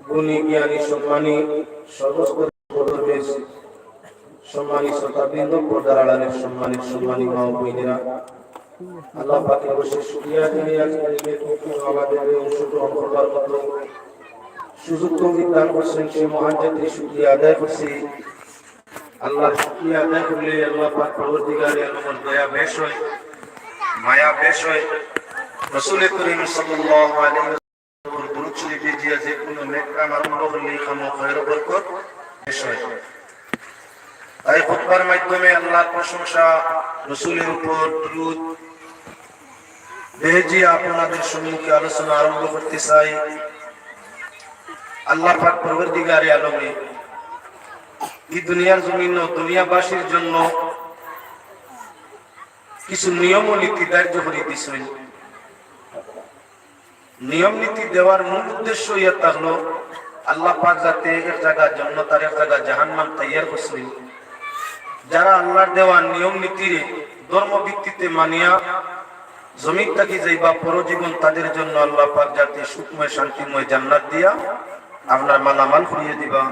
গুণী জ্ঞানী সম্মানী সর্বস্তরের সম্মানী শ্রোতাবৃন্দ, পর্দার আড়ালের সম্মানী মা ও বোনেরা, আল্লাহ পাকের অশেষ শুকরিয়া জানাই আজকের আমাদের অংশগ্রহণ করবার মতো সুযোগ তৌফিক দান করছেন। সেই মহান জাতির শুকরিয়া আদায় করছি। আল্লাহর শুকরিয়া আদায় করলে আল্লাহ পাক পরবর্তীকালে আলমের দয়া বেশ হয়, মায়া বেশ হয়। রাসূল করিম সাল্লাল্লাহু আলাইহি ওয়াসাল্লাম দুরূদ শরীফ যে যে কোনো নেক কাম আরম্ভ করলে খামো খয়র বরকত বেশ হয়। তাই খুতবার মাধ্যমে আল্লাহর প্রশংসা, রাসূলের উপর দুরূদ বেজি আপনাদের সম্মুখে আলোচনা আরম্ভ করতে চাই। আল্লাহ পাক পরবর্তীকারে আলমে এই দুনিয়ার জমিন ও দুনিয়াবাসীর জন্য কিছু নিয়ম ও নীতি ধার্য করে দিয়েছেন। নিয়ম নীতি দেওয়ার মূল উদ্দেশ্য ইয়া থাকলো আল্লাহ পাক যাতে এক জায়গা জান্নাত আর এক জায়গা জাহান্নাম তৈরি করছেন। যারা আল্লাহর দেওয়া নিয়ম নীতির ধর্ম ভিত্তিতে মানিয়া জমিন থাকি যাইবা পরজীবন, তাদের জন্য আল্লাহ পাক যাতে সুখময় শান্তিময় জান্নাত দিয়া আপনার মালামাল করিয়ে দিবা।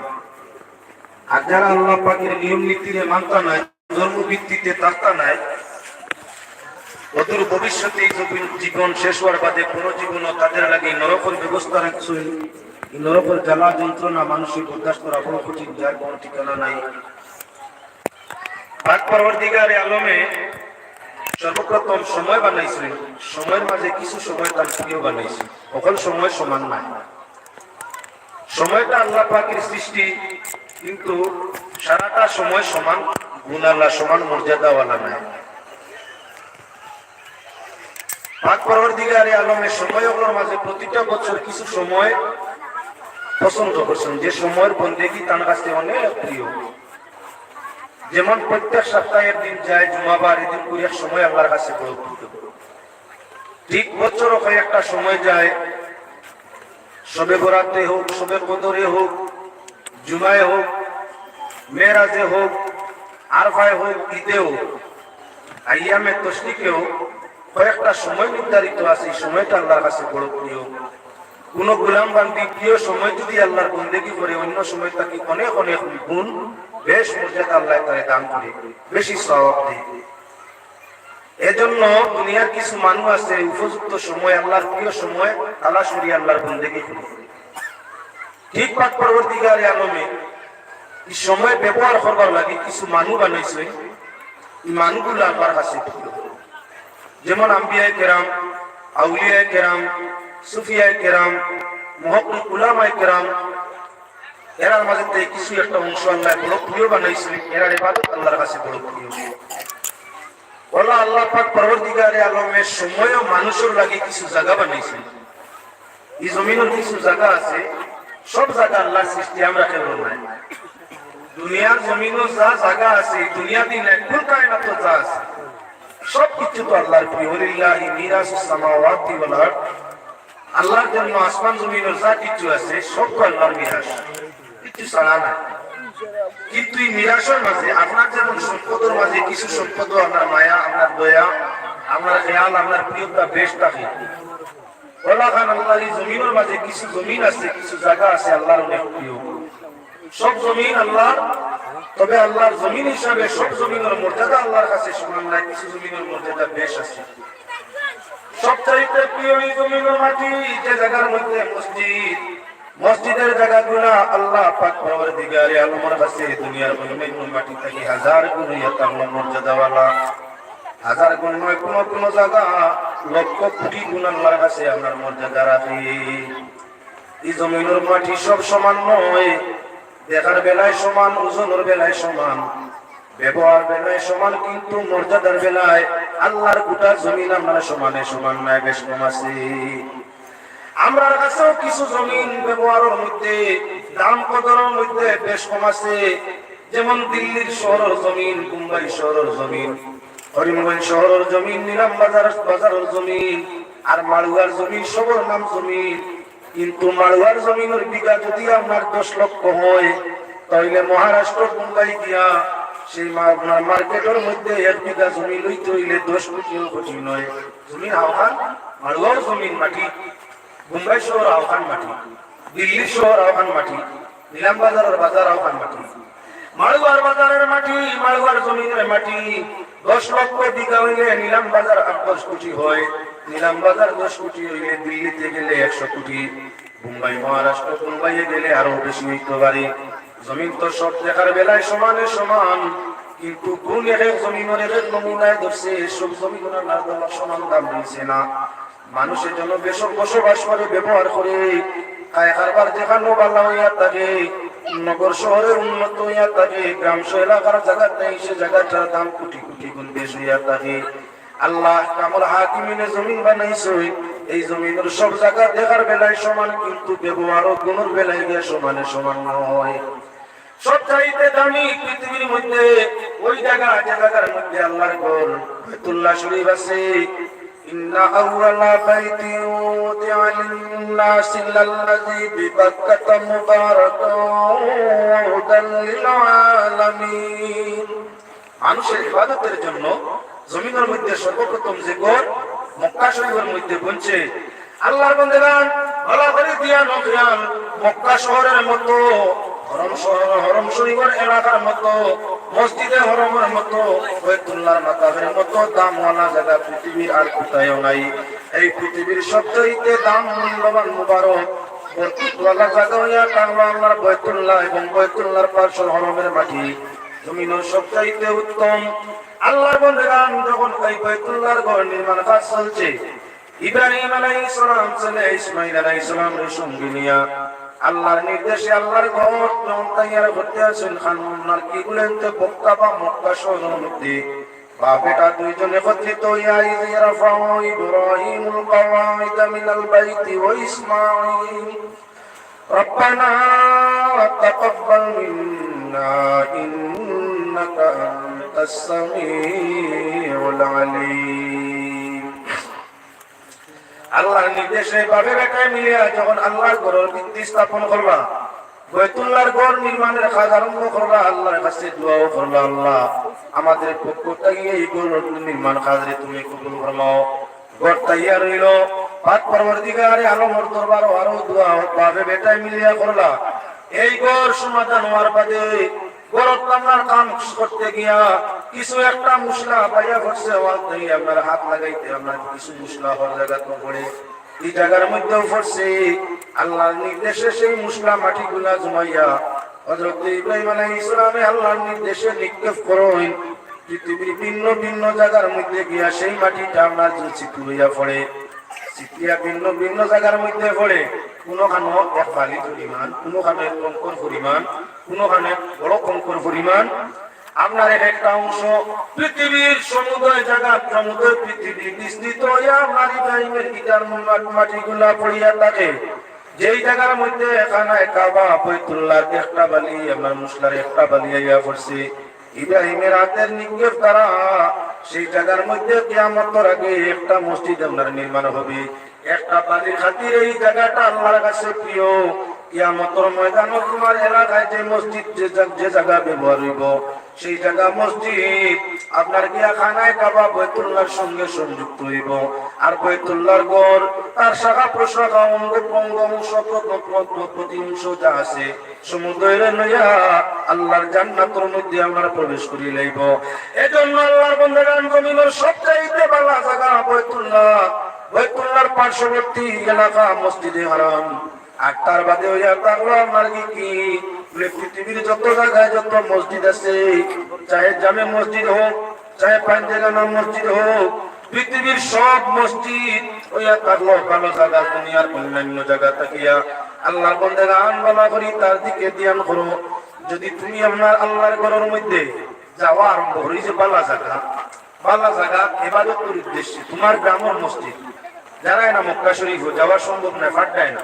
আর যারা আল্লাহ পাকের নিয়ম নীতিরে মানতা নাই, ধর্ম ভিত্তিতে থাকতা নাই, অদূর ভবিষ্যতে জীবন শেষ হওয়ার বাদে পরজীবন তাদের লাগে নরকের ব্যবস্থা রাখছেন। এই নরকের জ্বালা যন্ত্রণা মানসিক বরদাস্ত করা বড় কঠিন, যার কোনো ঠিকানা নাই। পাক পরবর্তীকারে আলমে সর্বপ্রথম সময় বানাইছেন। সময়ের মাঝে কিছু সময় তার প্রিয় বানাইছেন। সকল সময় সমান নাই। সময়টা আল্লাহ পাকের সৃষ্টি, কিন্তু সারাটা সময় সমান গুণ আল্লাহ সমান মর্যাদাওয়ালা নাই। পাক পরবর্তীকারে আলমের সময়গুলোর মাঝে প্রতিটা বছর কিছু সময় পছন্দ করছেন, যে সময়ের বন্দেগী তার কাছে অনেক প্রিয়। যেমন প্রত্যেক সপ্তাহের দিন যায় জুমাবার, এদিন করে এক সময় আল্লাহর কাছে বড় প্রিয়। ঠিক বছরও কয়েকটা সময় যায়, শবে বরাতে হোক, শবে কদরে হোক, জুমায় হোক, মেরাজে হোক, আরফায় হোক, ঈদে হোক, আইয়ামে তশরিকেও কয়েকটা সময় নির্ধারিত আছে। এই সময়টা আল্লাহর কাছে বড় প্রিয়। কোন গোলাম বান্দি প্রিয় সময় যদি আল্লাহর বন্দেগী করে, অন্য সময় তাকে অনেক অনেক গুণ বেশ মর্যাদা আল্লাহ তাকে দান করে, বেশি সওয়াব দেয়। এজন্য দুনিয়ার কিছু মানুষ আছে উপযুক্ত সময়, আল্লাহর প্রিয় সময় তালাশ করি আল্লাহর বন্দেগী করে। ঠিক পাক পরবর্তীকারে আলমে এই সময় ব্যবহার করবার লাগে কিছু মানুষ বানাইছে। এই মানুষগুলো আল্লাহর কাছে প্রিয়। যেমন আম্বিয়ায়ে কেরাম, আউলিয়ায়ে কেরাম, সুফিয়ায়ে কেরাম, মুহাক্কিক উলামায়ে কেরাম, এরার মাঝে কিছু একটা অংশ আল্লাহ বড় প্রিয় বানাইছে। এরার ইবাদত আল্লাহর কাছে বড় প্রিয়। আল্লাহ পাক পরবর্তীকারে আলমের সময়ও মানুষের লাগে কিছু জায়গা বানাইছে। এই জমিনের কিছু জায়গা আছে, সব জায়গা আল্লাহর সৃষ্টি, আমরা কেবল নাই। দুনিয়ার জমিনও যা জায়গা আছে, দুনিয়া দিন কুল কায়নাত যা আছে, সব কিছু তো আল্লাহর প্রিয়। লিল্লাহি মিরাসুস সামাওয়াতি ওয়াল আরদ, আল্লাহর জন্য আসমান জমিনের যা কিছু আছে সব তো আল্লাহর মিরাস, কিছু ছাড়া নাই। কিন্তু এই মিরাসের মাঝে আপনার যেমন সম্পদের মাঝে কিছু সম্পদ, আপনার মায়া, আপনার দয়া, আপনার খেয়াল, আপনার প্রিয়তা বেশ থাকে। আল্লাহর এই জমিনের মাঝে কিছু জমিন আছে, কিছু জায়গা আছে আল্লাহর অনেক প্রিয়। সব জমিন আল্লাহর, তবে আল্লাহর জমিন হিসাবে সব জমিনের মর্যাদা আল্লাহর কাছে সমান নাই। কিছু জমিনের মর্যাদা বেশ আছে। সবচাইতে প্রিয় এই জমিনের মাটি, যে জায়গার মধ্যে মসজিদ, মসজিদের জায়গাগুলা আল্লাহ পাক পরবর্তীকারে আলমের কাছে দুনিয়ার মাটি থেকে হাজার গুণ মর্যাদাওয়ালা। হাজার গুণ নয়, কোন জায়গা লক্ষ কোটি গুণ আল্লাহর কাছে আপনার মর্যাদা রাখে। এই জমিনের মাটি সব সমান নয়। দেখার বেলায় সমান, ওজনের বেলায় সমান, ব্যবহার বেলায় সমান, কিন্তু মর্যাদার বেলায় আল্লাহর গোটা জমিন আমরা সমানে সমান নয়, বেশ কম আছে। আমরার কাছেও কিছু জমিন ব্যবহারের মধ্যে, দাম কদরের মধ্যে বেশ কম আছে। যেমন দিল্লির শহরের জমিন, মুম্বাই শহরের জমিন, করিমগঞ্জ শহরের জমিন, নিলাম বাজারের জমিন, আর মাড়ুয়ার জমিন সবর নাম জমিন। কিন্তু মাড়ুয়ার জমিনের বিঘা যদি আপনার 10 লক্ষ হয়, তাহলে মহারাষ্ট্র মুম্বাই দিয়া সেই আপনার মার্কেটের মধ্যে 1 বিঘা জমি লইতে হইলে 10 কোটিও কোটি নয়। জমিন আহ্বান, মাড়ুয়ার জমিন মাটি, মুম্বাই শহর আহ্বান মাটি, দিল্লি শহর আহ্বান মাটি, নিলাম বাজারের বাজার আহ্বান মাটি, মালুয়ার বাজারের মাটি, মালুয়ার জমিনের মাটি 10 লক্ষ বিঘা হইলে নিলাম বাজার 10 কোটি হয়, নিলাম বাজার 10 কোটি হইলে দিল্লিতে গেলে 100 কোটি, মুম্বাই মহারাষ্ট্র মুম্বাইয়ে গেলে আরো বেশি হইতে পারে। জমিন তো সব দেখার বেলায় সমানে সমান, কিন্তু কোন এক জমিনের এক নমুনায় ধরছে সব জমিনের না সমান দাম দিচ্ছে না। মানুষের জন্য বেশক বসবাস করে ব্যবহার করে খায় কারবার দেখানো ভালো হইয়া থাকে, নগর শহরে উন্নত হইয়া থাকে, গ্রাম এলাকার জায়গাটাই সে জায়গাটার দাম কোটি কোটি গুণ বেশি হইয়া থাকে। আল্লাহ কামল হাকিমিনে জমিন বানাইছে, এই জমিনের সব জায়গা দেখার বেলায় সমান, কিন্তু ব্যবহার ও গুণের বেলায় গিয়ে সমানে সমান নয়। সবচাইতে দামি পৃথিবীর মধ্যে ওই জায়গা যে জায়গার মধ্যে আল্লাহর ঘর বাইতুল্লাহ শরীফ আছে। ইন্না আউয়ালা বাইতিন উদিআ লিন-নাসি লাল্লাযী বিবাক্কাতা মুবারাকান ওয়া হুদাল লিল আলামিন। মানুষের ইবাদতের জন্য জমিনের মধ্যে সর্বপ্রথম যে ঘর মক্কা শরীফের মধ্যে বনছে। আল্লাহর বান্দাগণ ভালো করে দিয়া নখিয়াল, মক্কা শহরের মতো হরম শরীফের এলাকার মতো, মসজিদে হরমের মতো, বাইতুল্লাহর মাকামের মতো দামওয়ালা জায়গা পৃথিবীর আর কোথাও নাই। এই পৃথিবীর সবচেয়ে দাম মূল্যবান মুবারক বরকতওয়ালা জায়গা হইয়া কাবা আল্লাহর বাইতুল্লাহ এবং বাইতুল্লাহর পার্শ্বর হরমের মাটি জমিনের সবচেয়ে উত্তম। আল্লাহর বান্দাগণ যখন এই বাইতুল্লাহর ঘর নির্মাণ কাজ চলছে, ইব্রাহিম আলাইহিস সালাম ছেলে ইসমাঈল আলাইহিস সালামের সঙ্গে নিয়া আল্লাহর নির্দেশে আল্লাহর ঘর তৈরি করতে আসেন। খানমুন্নার কি গুলেনতে বক্তা বা মক্কা শহরের মধ্যে বাপ বেটা দুইজন একত্রিত হইয়া ইয়ারফাউ ইব্রাহিমুল কওয়াইদ মিনাল বাইতি ওয়া ইসমাঈল রব্বানা তাকাব্বাল মিন্না ইন্নাকা আনতাস সামিউল আলীম। আল্লাহর নির্দেশে বাপে বেটায় মিলিয়া যখন আল্লাহর ঘরের ভিত্তি স্থাপন করবা, বাইতুল্লাহর ঘর নির্মাণের কাজ আরম্ভ করবা, আল্লাহর কাছে দোয়াও করবা, আল্লাহ আমাদের পক্ষ থেকে এই ঘর নির্মাণ কাজে তুমি কবুল ফরমাও। ঘর তৈয়ার হইল, পাক পরবর্তীকালে আলমর দরবার আরো দোয়া বাপে বেটায় মিলিয়া করলা। এই ঘর সমাধান হওয়ার বাদে গরত আপনার কাম করতে গিয়া কিছু একটা মুসলা পাইয়া করছে, আপনার হাত লাগাইতে আপনার কিছু মুসলা হওয়ার জায়গা তো পড়ে এই জায়গার মধ্যেও পড়ছে। আল্লাহর নির্দেশে সেই মুসলা মাটি গুলা জমাইয়া হযরত ইব্রাহিম আলাইহিস সালামে আল্লাহর নির্দেশে নিক্ষেপ করেন। পৃথিবীর ভিন্ন ভিন্ন জায়গার মধ্যে গিয়া সেই মাটিটা আপনার চিতু হইয়া পড়ে, চিতিয়া ভিন্ন ভিন্ন জায়গার মধ্যে পড়ে। কোনখানে এক বালি পরিমাণ, কোনখানে কঙ্কর পরিমাণ, কোনখানে বড় কঙ্কর পরিমাণ। আপনার একটা অংশ পৃথিবীর সমুদয় জায়গা, সমুদয় পৃথিবী বিস্তৃত হইয়া আপনার ইব্রাহিমের গিটার মাটি গুলা পড়িয়া থাকে। যেই জায়গার মধ্যে এখানে কাবা বাইতুল্লাহর একটা বালি, আপনার মুসলার একটা বালি আইয়া পড়ছে। ইব্রাহিমের হাতের নিক্ষেপ দ্বারা সেই জায়গার মধ্যে কিয়ামতের আগে একটা মসজিদ আপনার নির্মাণ হবে। একটা বালির খাতির এই জায়গাটা আল্লাহর কাছে প্রিয়। কিয়ামতের ময়দানে তোমার এলাকায় যে মসজিদ যে জায়গা ব্যবহার হইব, সেই জায়গা মসজিদ আপনার গিয়া খানায় কাবা বাইতুল্লাহর সঙ্গে সংযুক্ত হইব। আর বাইতুল্লাহর ঘর তার শাখা প্রশাখা অঙ্গ প্রত্যঙ্গ প্রতি অংশ যা আছে সমুদ্রের লইয়া আল্লাহর জান্নাতের মধ্যে আমরা প্রবেশ করি লইব। এজন্য আল্লাহর বান্দাগণ জমিনের সবচাইতে ভালো জায়গা বাইতুল্লাহ, বাইতুল্লাহর পার্শ্ববর্তী এলাকা মসজিদে হারাম। আর তার বাদে হইয়া থাকলো আমার কি পৃথিবীর যত জায়গায় যত মসজিদ আছে, চাহে জামে মসজিদ হোক, চাহে পাঞ্জেগানা মসজিদ হোক, পৃথিবীর সব মসজিদ হইয়া থাকলো ভালো জায়গা। দুনিয়ার অন্যান্য জায়গা থাকিয়া আল্লাহর বান্দাগণ ভালো করি তার দিকে ধ্যান করো। যদি তুমি আপনার আল্লাহর ঘরের মধ্যে যাওয়া আরম্ভ করি, যে ভালো জায়গা, ভালো জায়গা ইবাদতের উদ্দেশ্যে তোমার গ্রামের মসজিদ যারাই না মক্কা শরীফ যাওয়া সম্ভব নয়, ফাটায় না।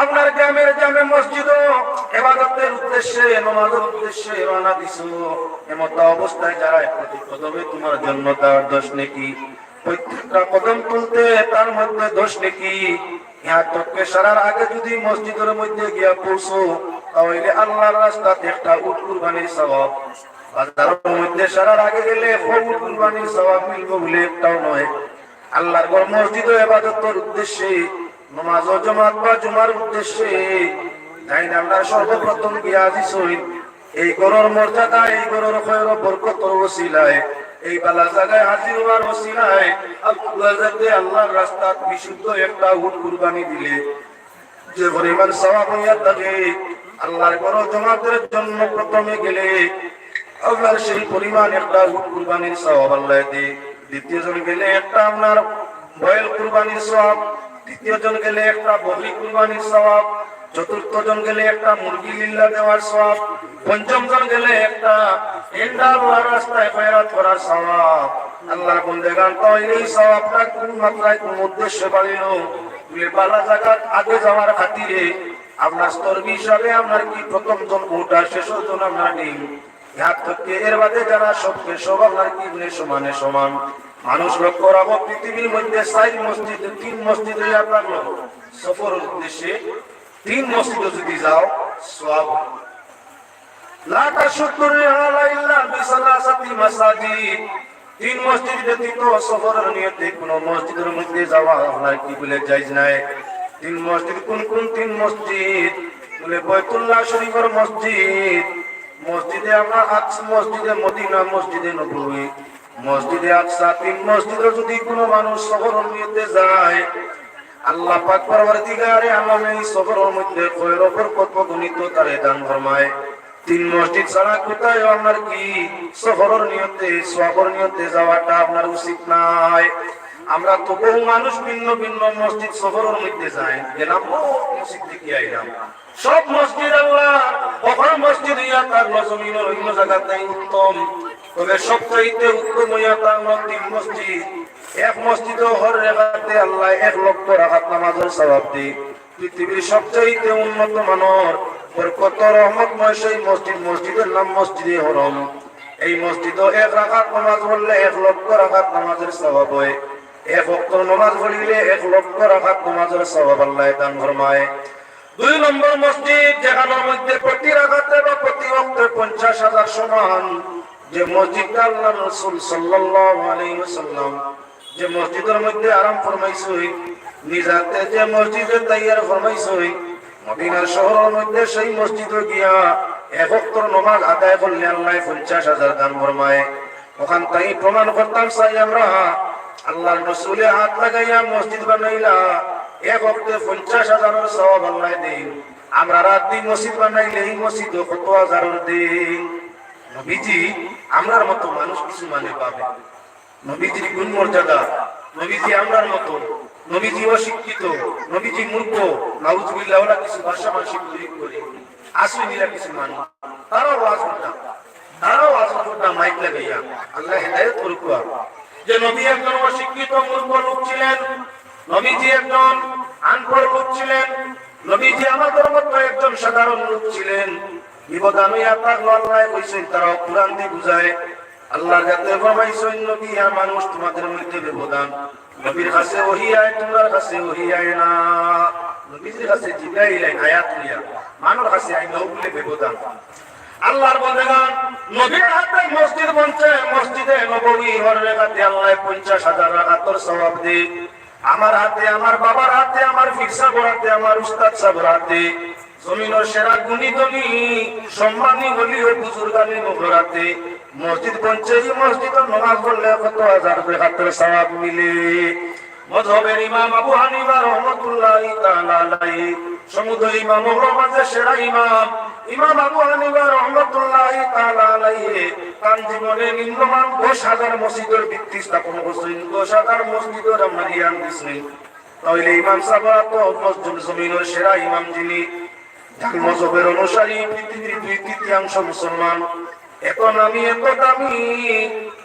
আপনার গ্রামের জামে মসজিদও ইবাদতের উদ্দেশ্যে, নামাজের উদ্দেশ্যে রওনা দিছো, এমত অবস্থায় যারা প্রতি কদমে তোমার জন্য তার 10 নেকি, প্রত্যেকটা কদম তুলতে তার মধ্যে 10 নেকি। ইহা তককে সারার আগে যদি মসজিদের মধ্যে গিয়া পৌঁছো, তাহলে আল্লাহর রাস্তাতে একটা উট কুরবানির সওয়াব, বাজারের মধ্যে সারার আগে গেলে উট কুরবানির সওয়াব মিলবে বলে একটাও নয়। আল্লাহর ঘর মসজিদ ও ইবাদতের উদ্দেশ্যে নামাজ ও জামাত বা জুমার উদ্দেশ্যে তাই আমরা সর্বপ্রথম গিয়া দিছই এই ঘরের মর্যাদা, এই ঘরের খয়র বরকতর ওসিলায়, এই বালা জায়গায় হাজির হওয়ার ওসিলায় আল্লাহর রাস্তাত বিশুদ্ধ একটা উট কুরবানি দিলে যে পরিমাণ সওয়াব হইয়া থাকে, আল্লাহর ঘর জমাতের জন্য প্রথমে গেলে আল্লাহর সেই পরিমাণ একটা উট কুরবানির সওয়াব আল্লাহ দেয়। দ্বিতীয় জন গেলে একটা আপনার বয়েল কুরবানির সওয়াব, তৃতীয় জন গেলে একটা বকরি কুরবানির সওয়াব, চতুর্থ জন গেলে একটা মুরগি লিল্লাহ দেওয়ার সওয়াব, পঞ্চম জন গেলে একটা এন্ডার রাস্তায় খয়রাত করার সওয়াব। আল্লাহর বন্দেগান তো এই সওয়াবটা কোন মাত্রায় কোন উদ্দেশ্যে বাড়িল, বালা জায়গার আগে যাওয়ার খাতিরে আপনার স্তর হিসাবে আপনার কি প্রথম জন ওটা শেষ জন আপনার নেই হাত থেকে এর বাদে যারা সবকে সব আপনার কি সমানে সমান। মানুষ লক্ষ্য রাখো পৃথিবীর মধ্যে 4 মসজিদ 3 মসজিদ হইয়া থাকলো সফর উদ্দেশ্যে 3 মসজিদে যদি যাও সওয়াব লা তাশুদ্দুর রিহালা ইল্লা বিসালাসাতি মাসাজিদ। 3 মসজিদ ব্যতীত সফরের নিয়তে কোন মসজিদের মধ্যে যাওয়া আপনার কি বলে জায়েজ নাই। 3 মসজিদ কোন কোন 3 মসজিদ বলে বাইতুল্লাহ শরীফের মসজিদ, মসজিদে আমরা আকসা, মসজিদে মদিনা, মসজিদে নববী, মসজিদে আকসা। 3 মসজিদে যদি কোনো মানুষ সফরের নিয়তে যায়, আল্লাহ পাক পরবর্তীকারে আল্লাহ এই সফরের মধ্যে খয়র বরকত গণিত তারে দান ফরমায়। 3 মসজিদ ছাড়া কোথায় আপনার কি সফরের নিয়তে সওয়াবের নিয়তে যাওয়াটা আপনার উচিত নাই। আমরা তো বহু মানুষ ভিন্ন ভিন্ন মসজিদ সফরের মধ্যে যাই, গেলাম মসজিদ দেখি আইলাম। সব মসজিদ আল্লাহ কখন মসজিদ হইয়া তার জমিনের অন্য জায়গাতে উত্তম, তবে সবচাইতে উত্তম হইয়া তার 3 মসজিদ। এক মসজিদে হর রেখাতে আল্লাহ 1 লক্ষ রাকাত নামাজের সওয়াব দেয়। পৃথিবীর সবচাইতে উন্নত মানের বরকত রহমতময় সেই মসজিদ, মসজিদের নাম মসজিদে হরম। এই মসজিদে 1 রাকাত নামাজ পড়লে 1 লক্ষ রাকাত নামাজের সওয়াব হয়। 1 ওয়াক্ত নামাজ পড়িলে 1 লক্ষ রাকাত নামাজের সওয়াব আল্লাহ দান ফরমায়। 2 নম্বর মসজিদ যেখানের মধ্যে প্রতি রাকাতে বা প্রতি ওয়াক্তে 50,000 সমান, যে মসজিদটা আল্লাহ রাসূল সাল্লাল্লাহু আলাইহি ওয়াসাল্লাম যে মসজিদের মধ্যে আরাম ফরমাইছেন, নিজাতে যে মসজিদে তাইয়ার ফরমাইছেন, মদিনার শহরের মধ্যে সেই মসজিদে গিয়া 1 ওয়াক্ত নামাজ আদায় করলে আল্লাহ 50,000 দান ফরমায়। ওখান তাই প্রমাণ করতাম চাই আমরা আল্লাহর রাসূলে হাত লাগাইয়া মসজিদ বানাইলা 1 ওয়াক্তে 50,000 এর সওয়াব আল্লাহ দেন। আমরা রাত দিন মসজিদ বানাইলে এই মসজিদে কত হাজারের দেন। নবীজি আমরার মতো মানুষ কিছু মানে পাবে, নবীজির গুণ মর্যাদা, নবীজি আমরার মতো, নবীজি অশিক্ষিত, নবীজি মূর্খ, নাউজুবিল্লাহ ওলা কিছু ভাষা মানসিক তৈরি করে আসুনিরা কিছু মানুষ তারাও ওয়াজ করতাম মাইক লাগাইয়া। আল্লাহ হেদায়েত করুক। যে নবী একজন অশিক্ষিত মূর্খ লোক ছিলেন, নবীজি একজন আনপড় লোক ছিলেন, নবীজি আমাদের মতো একজন সাধারণ লোক ছিলেন। বিপদান হইয়া থাকলো আল্লাহ কইছেন তারাও কুরআন দিয়ে বুঝায়। আল্লাহর কাছে ফরমাইছেন নবী আর মানুষ তোমাদের মধ্যে ব্যবধান, নবীর কাছে ওহী আয়, তোমার কাছে ওহী আয় না। নবীর কাছে জিবরাইল আয়াত নিয়া মানুষ কাছে আইনাও বলে ব্যবধান। আল্লাহর বন্দেগান নবীর হাতে মসজিদ বনছে, মসজিদে নববী হর রেখাতে আল্লাহ 50,000 রাকাতের সওয়াব দেয়। আমার হাতে, আমার বাবার হাতে, আমার পীর সাহেবের হাতে, আমার উস্তাদ সাহেবের হাতে, জমিনের সেরা গুণী ধনী সম্মানী হলিও বুজুর্গানি নগরাতে মসজিদ বনছে। এই মসজিদে নামাজ পড়লে কত হাজার রাকাতের সওয়াব মিলে। মযহবের ইমাম আবু হানিফা রাহমাতুল্লাহি তাআলা আলাইহি সমুদ্র ইমাম মাঝে সেরা ইমাম ইমাম আবু হানিফা রাহমাতুল্লাহি তাআলা আলাইহি তার জীবনে নিম্নমান 10,000 মসজিদের ভিত্তি স্থাপন করেছেন। 10,000 মসজিদের মারিয়ান দিয়েছেন। তাহলে ইমাম সাহেব তো মসজিদ জমিনের সেরা ইমাম, যিনি যার মযহবের অনুসারী পৃথিবীর 2/3 মুসলমান। এত নামি এত দামি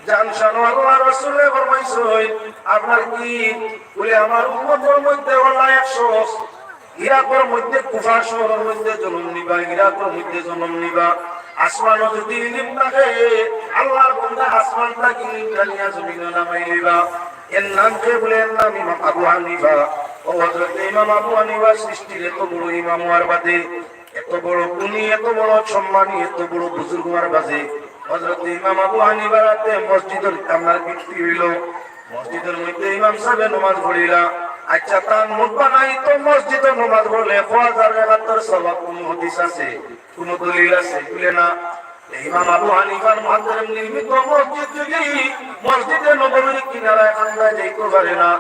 জানশান আল্লাহ রাসূলে ফরমাইছেন আপনার কি বলে আমার উম্মতের মধ্যে আল্লাহ 100 ইরাকের মধ্যে কুফা শহরের মধ্যে জন্ম নিবা, ইরাকের মধ্যে জন্ম নিবা। আসমান যদি ইলম থাকে আল্লাহর বান্দা আসমানটা কি নিয়া জমিনে নামাই নিবা। এর নাম কে বলে? এর নাম ইমাম আবু হানিফা। ও হযরত ইমাম আবু হানিফা সৃষ্টির এত বড় ইমাম হওয়ার বাদে, এত বড় গুণী, এত বড় সম্মানী, এত বড় বুজুর্গ হওয়ার বাদে হযরত ইমাম আবু হানিফার হাতে মসজিদের আপনার বিক্রি হইল। মসজিদের মধ্যে ইমাম সাহেব নামাজ পড়িলা। আচ্ছা তার মুখ বানাই তো মসজিদে নামাজ পড়লে 1071 সওয়াব কোন হাদিস আছে কোন দলিল আছে বলে না। ইমাম আবু হানিফার মাযহাব নির্মিত মসজিদ যদি মসজিদে নববীর কিনারায় আন্দাজ যাইতে পারে না,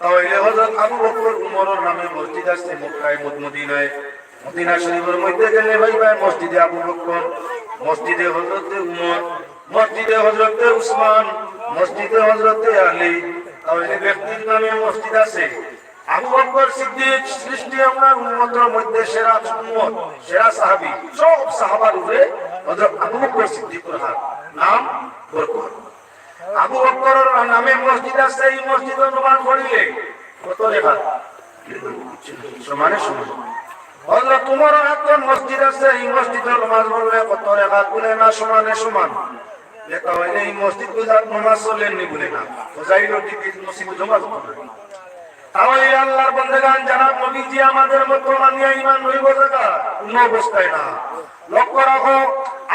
তাহলে হযরত আবু বকর উমরের নামে মসজিদ আছে মক্কায় মদিনায়। মদিনা শরীফের মধ্যে গেলে ভাই ভাই মসজিদে আবু বকর, মসজিদে হযরত উমর, মসজিদে হযরত উসমান, মসজিদে হযরত আলী, তাহলে ব্যক্তির নামে মসজিদ আছে। আবু বকর সিদ্দিক সৃষ্টি আমরা উম্মতের মধ্যে সেরা উম্মত, সেরা সাহাবী, সব সাহাবার উপরে হযরত আবু বকর সিদ্দিকের হাত নাম বরকত। আবু বকরের নামে মসজিদ আছে, এই মসজিদে নামাজ পড়িলে কত লেখা সমানে সমান। হযরত উমরের হাতে মসজিদ আছে, এই মসজিদে নামাজ পড়লে কত লেখা বলে না সমানে সমান। লেখা হইলে এই মসজিদ গুজার নামাজ চলেননি বলে না, ফজাইলের দিকে নসিব জমা করতে। তাহলে আল্লাহর বান্দাগান যারা নবীজি আমাদের মতো মানিয়া ঈমান হইব জায়গা কোন অবস্থায় না। লক্ষ্য রাখো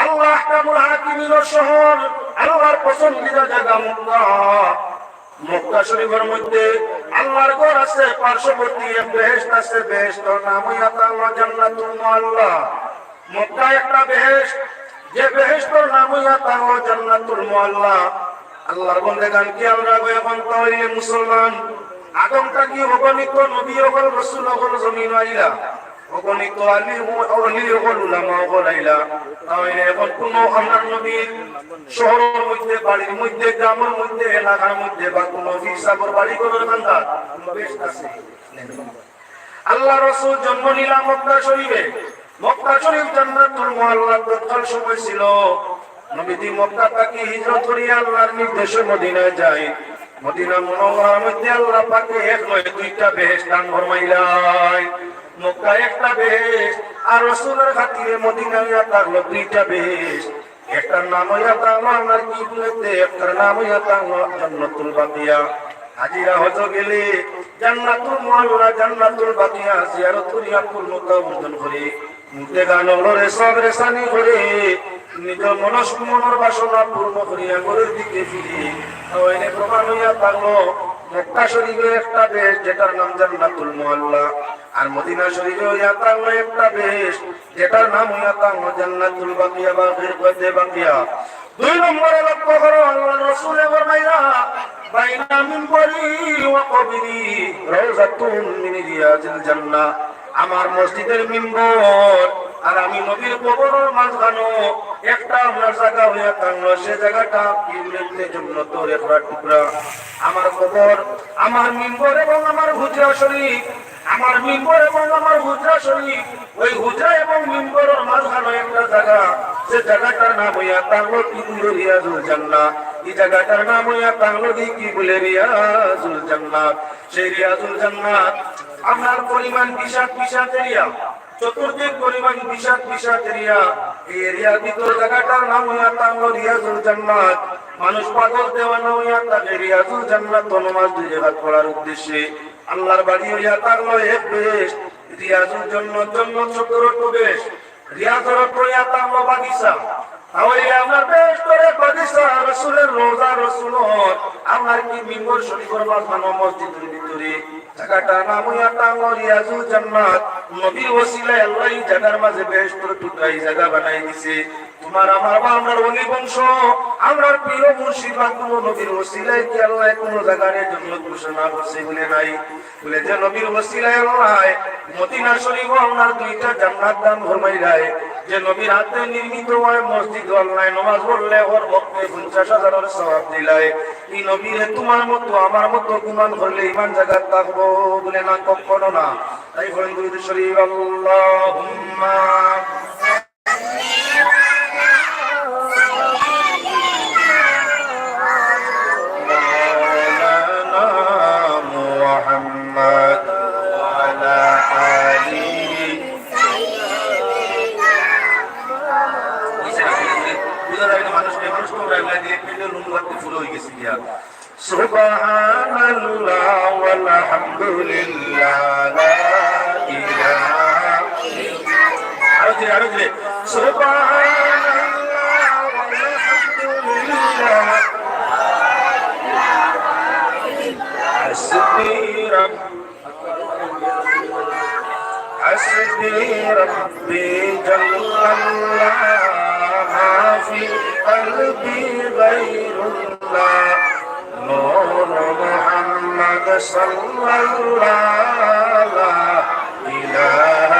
আল্লাহ আহকামুল হাকিমিনের শহর, আল্লাহর পছন্দিদা জায়গা মক্কা। মক্কা শরীফের মধ্যে আল্লাহর ঘর আছে, পার্শ্ববর্তী এক বেহেশত আছে, বেহেশতের নাম হইয়া তাআলা জান্নাতুল মুআল্লা। মক্কা একটা বেহেশত, যে বেহেশতের নাম হইয়া তাআলা জান্নাতুল মুআল্লা। আল্লাহর বান্দাগান কি আমরা এখন তাহলে মুসলমান আগমটা কি অগণিত নবী হল, রাসূল হল, জমিন আইলা অগণিত আলী হল, উলামা হল আইলা। তাহলে এখন কোন আমার নবীর শহরের মধ্যে, বাড়ির মধ্যে, গ্রামের মধ্যে, এলাকার মধ্যে বা কোন ফিরসাবর বাড়ি করার কান্দার কোন বেশ আছে? আল্লাহ রাসূল জন্ম নিলাম মক্কা শরীফে। মক্কা শরীফ জান্নাতুল মুআল্লা তৎকাল সময় ছিল। নবীজি মক্কা থেকে হিজরত করে আল্লাহর নির্দেশে মদিনায় যায়। মদিনা মুনাওয়ারার মধ্যে আল্লাহ পাকে এক নয় দুইটা বেহেশত দান ফরমাইলেন। মক্কা একটা বেহেশত আর রাসূলের খাতিরে মদিনায় থাকলো দুইটা বেহেশত। একটার নাম হইয়া তাআলা আল্লাহর কিবলাতে, একটার নাম হইয়া তাআলা জান্নাতুল বাকিয়া। হাজিরা হজ গেলে জান্নাতুল মুআল্লা, জান্নাতুল বাকিয়া জিয়ারত করিয়া পূর্ণ অর্জন করে মুখে গান লরে সব রেসানি করে নিজ মনস্কুমনের বাসনা পূর্ণ করিয়া ঘরের দিকে ফিরে তাহলে প্রমাণ হইয়া থাকলো মক্কা শরীফে একটা বেশ যেটার নাম জান্নাতুল মুআল্লা, আর মদিনা শরীফে হইয়া থাকলো একটা বেশ যেটার নাম হইয়া থাকলো জান্নাতুল বাকিয়া বা গিরফতে বাকিয়া। দুই নম্বরে লক্ষ্য করো আল্লাহর রাসূলের ফরমাইয়া বাইনা মিনবারি ওয়া কবরি রাউযাতুন মিন রিয়াজিল জান্নাহ। আমার মসজিদের মিম্বর আর আমি নবীর কবরের মাঝখানে একটা আপনার জায়গা হইয়া থাকলো, সে জায়গাটা কিবলাতের জন্য তোর একটা টুকরা। আমার কবর, আমার মিম্বর এবং আমার হুজরা শরীফ, আমার মিম্বর এবং আমার হুজরা শরীফ, ওই হুজরা এবং মিম্বরের মাঝখানে একটা জায়গা, সে জায়গাটার নাম হইয়া থাকলো কি বলে রিয়াজুল জান্নাহ। এই জায়গাটার নাম হইয়া থাকলো কি বলে রিয়াজুল জান্নাহ। সেই রিয়াজুল জান্নাহ আপনার পরিমাণ বিষাদ এরিয়া, চতুর্দিক পরিমাণ বিষাদ এরিয়া। এই এরিয়ার ভিতর জায়গাটার নাম হইয়া থাকলো রিয়াজুল জান্নাত। মানুষ পাগল দেওয়ানো হইয়া থাকে রিয়াজুল জান্নাত নামাজ দুই রাকাত পড়ার উদ্দেশ্যে। আল্লাহর বাড়ি হইয়া থাকলো এক বেশ, রিয়াজুল জান্নাত, জান্নাত শব্দের অর্থ বেশ, রিয়াজের অর্থ হইয়া থাকলো বাগিচা। তাহলে আপনার বেশ করে বাগিচা, রাসূলের রওজা, রাসূলের আপনার কি মিম্বর শরীফের মাঝখানে মসজিদের ভিতরে জায়গাটার নাম হইয়া থাকলো রিয়াজুল জান্নাত। নবীর ওসিলায় আল্লাহ এই জায়গার মাঝে বেহেশতের টুকরা এই জায়গা বানাই দিছে। তোমার আমার বা আমার ওলি বংশ, আমরা প্রিয় মুর্শিদ মাহবুব নবীর ওসিলায় কি আল্লাহ কোন জায়গার জন্য ঘোষণা করছে বলে নাই? বলে যে নবীর ওসিলায় আল্লাহ মদিনা শরীফ আপনার দুইটা জান্নাত দান ফরমাইলাই। যে নবীর হাতে নির্মিত হয় মসজিদ আল্লাহ নামাজ পড়লে ওর পক্ষে 50,000 সওয়াব দিলাই। এই নবীরে তোমার মতো আমার মতো গুমান করলে ইমান জায়গা থাকবো বলে না, কখনো না। তাই বলেন দুরূদ শরীফ আল্লাহুম্মা মুহাম্মদ ওয়া আলা আলি। মানুষ তোমরা দিয়ে পেলে লুঙ্গাতে ফুল হয়ে গেছে গিয়া। সুবহানাল্লাহ ওয়ালহামদুলিল্লাহ লা ইলাহা ইল্লাল্লাহ। আরো ধীরে সুবহানাল্লাহ ওয়ালহামদুলিল্লাহ হাসবি ربي جل الله ما في قلبي غير الله نور محمد صلى الله لا إله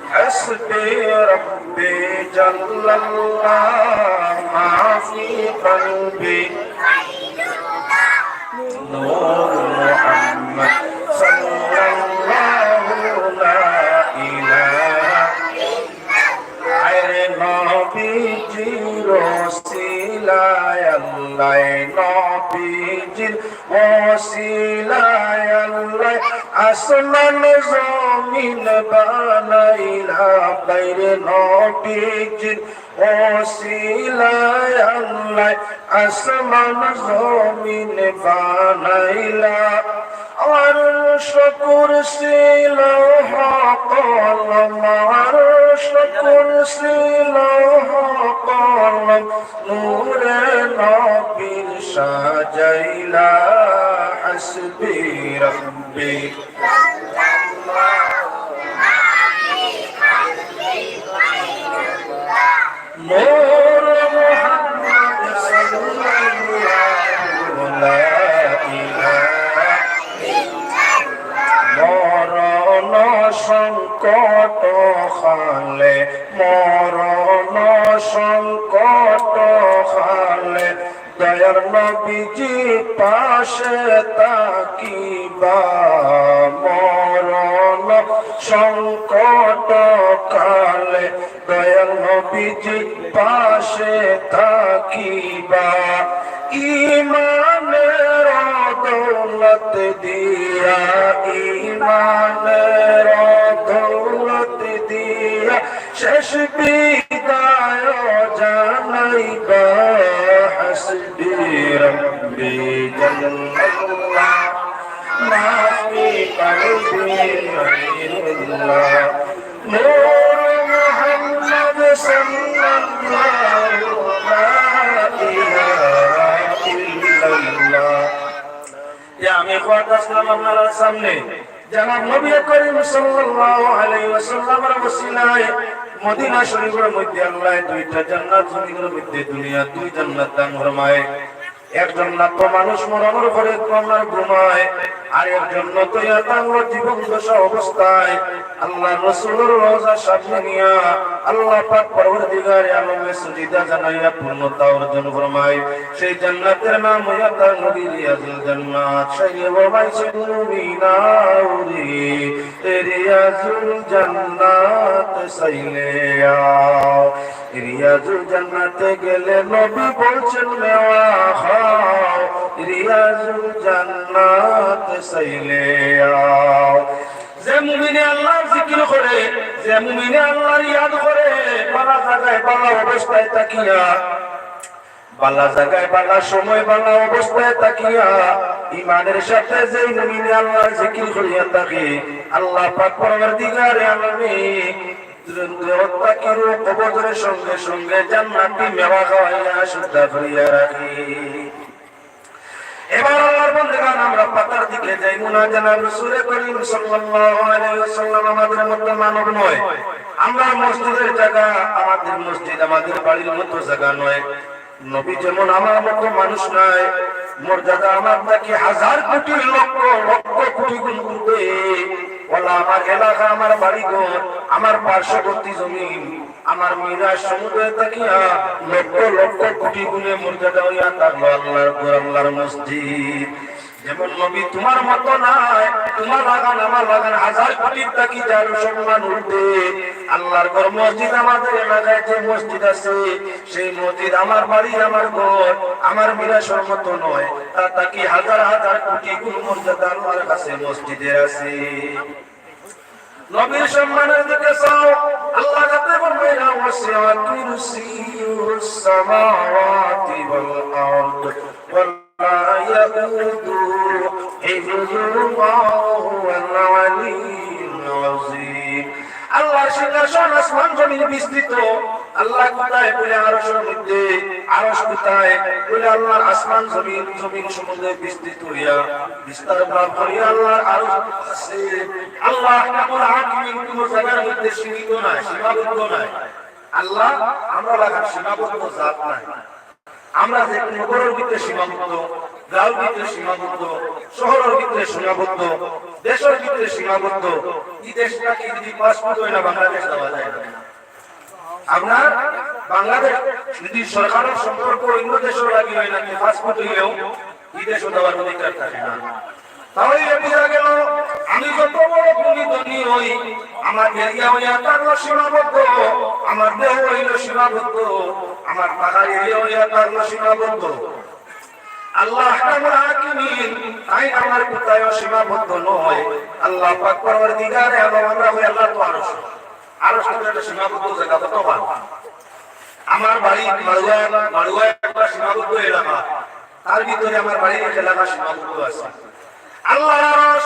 حسبي ربي جل الله ما في قلبي نور محمد صلى الله لا إله غير نبي وسيلة الله نبي وسيلة الله আসমান জমিন বানাইলা বাইরে নবীজির ওসিলায় আল্লাহ আসমান জমিন বানাইলা আর শুকর ছিল কলম আর শুকর ছিল কলম নূরে নবীর সাজাইলা হাসবি রব্বি নূর মুহাম্মদ সাল্লাল্লাহু লা ইলাহা মরণ সংকট খালে মরণ সংকট খালে দয়ার নবীজি পাশে তাকিবা মরণ সংকট কালে দয়ার নবীজি পাশে তাকিবা ঈমানের দৌলত দিয়া ঈমানের দৌলত দিয়া শেষ বিদায় জানাইবা হাসবি রব্বি জাল্লাল্লাহ মা ফি কলবি গায়রুল্লাহ নূর মুহাম্মদ সাল্লাল্লাহু লা ইলাহা ইল্লাল্লাহ আমি কথা শুনলাম আপনার সামনে জনাব নবী করিম সাল্লাল্লাহু আলাইহি ওয়াসাল্লামের ওসিলায় মদিনা শরীফের মধ্যে আল্লাহ দুইটা জান্নাত জমিনের মধ্যে দুনিয়া দুই জান্নাত দান ফরমায় এক জান্নাত তো মানুষ মরণের পরে কমনার ঘুমায় আর এক জান্নাত ইয়াতাঙ্গর জীবন দশা অবস্থায় আল্লাহ রাসূলের রওজা সামনে নিয়া আল্লাহ পাক পরওয়ারদিগারে আলমে সুজিদা জানাইয়া পূর্ণতা অর্জন ফরমায় সেই জান্নাতের নাম ইয়াতাঙ্গি রিয়াজুল জান্নাত শাইয়ে ওয়াইসে মুমিনাউরি রিয়াজুল জান্নাত সাইলে আও রিয়াজুল জান্নাতে গেলে নবী বলছেন নেওয়া খাও রিয়াজুল জান্নাত সাইলে আও যে মুমিনে আল্লাহর জিকির করে যে মুমিনে আল্লাহর ইয়াদ করে বালা জায়গায় বালা অবস্থায় তাকিয়া বালা জায়গায় বালা সময় বালা অবস্থায় তাকিয়া ঈমানের সাথে যে মুমিনে আল্লাহর জিকির করিয়া থাকে আল্লাহ পাক পরওয়ারদিগারে আলামিন কবরের সঙ্গে সঙ্গে জান্নাতি মেওয়া খাওয়াইয়া শুদ্ধ করিয়া রাখি এবার আল্লাহর বান্দাগণ আমরা পাতার দিকে যাই মুনাজাত রাসূল করিম সাল্লাল্লাহু আলাইহি ওয়াসাল্লাম আমাদের মতো মানব নয় আমরা মসজিদের জায়গা আমাদের মসজিদ আমাদের বাড়ির মতো জায়গা নয় নবী যেমন আমার মতো মানুষ নয় মর্যাদা আমার নাকি হাজার কোটি লক্ষ লক্ষ কোটি গুণ করবে ওলা আমার এলাকা আমার বাড়িঘর আমার পার্শ্ববর্তী জমিন আমার মিরাজ সমুদ্রে তাকিয়া লক্ষ লক্ষ কোটি গুণে মর্যাদা হইয়া থাকলো আল্লাহর ঘর আল্লাহর মসজিদ যেমন নবী তোমার মতো নাই তোমার লাগান আমার লাগান হাজার কোটি তাকি যার সম্মান উঠবে আল্লাহর ঘর মসজিদ আমাদের এলাকায় যে মসজিদ আছে সেই মসজিদ আমার বাড়ি আমার ঘর আমার মিরাজের মতো নয় তা কি হাজার হাজার কোটি গুণ মর্যাদা আল্লাহর কাছে মসজিদের আছে নবীর সম্মানের দিকে চাও আল্লাহ যাতে বলবে না ওয়াসিআ কুরসিয়ুস সামাওয়াতি ওয়াল আরদ ওয়ালা ইয়াউদু হিফযুহুমা ওয়াল আলিয়্যুল আযীম আল্লাহর সিংহাসন আসমান জমিন বিস্তৃত আল্লাহ কোথায় বলে আরশের মধ্যে, আরশ কোথায় বলে আল্লাহর আসমান জমিন, জমিন সমুদ্রে বিস্তৃত হইয়া বিস্তার লাভ করিয়া আল্লাহর আরশ আছে। আল্লাহ কেবল হাকিম, কোন জায়গার মধ্যে সীমিত নয়, সীমাবদ্ধ নয়। আল্লাহ আমরা লাগার সীমাবদ্ধ জাত নাই। আমরা যে নগরের ভিতরে সীমাবদ্ধ, গাঁও ভিতরে সীমাবদ্ধ, শহরের ভিতরে সীমাবদ্ধ, দেশের ভিতরে সীমাবদ্ধ। এই দেশটাকে যদি পাসপোর্ট হয় না বাংলাদেশ দেওয়া যায় না। আপনার বাংলাদেশ যদি সরকারের সম্পর্ক অন্য দেশের লাগে হয় না, পাসপোর্ট হইলেও এই দেশও দেওয়ার অধিকার থাকে না। তাহলে বোঝা গেল আমি যত বড় ধনী হই, আমার এরিয়া হইয়া তার সীমাবদ্ধ, আমার দেহ হইল সীমাবদ্ধ, আমার পাহাড় এরিয়া হইয়া তার সীমাবদ্ধ। আল্লাহ কামুল হাকিমিন, তাই আমার কোথায় সীমাবদ্ধ নয়। আল্লাহ পাক পরওয়ারদিগার আলম, আমরা হই আল্লাহ তো আরশ, আরশ একটা সীমাবদ্ধ জায়গা। কতবার আমার বাড়ি মাড়ুয়া একটা সীমাবদ্ধ এলাকা, তার ভিতরে আমার বাড়ির এলাকা সীমাবদ্ধ আছে। আল্লাহ আরশ,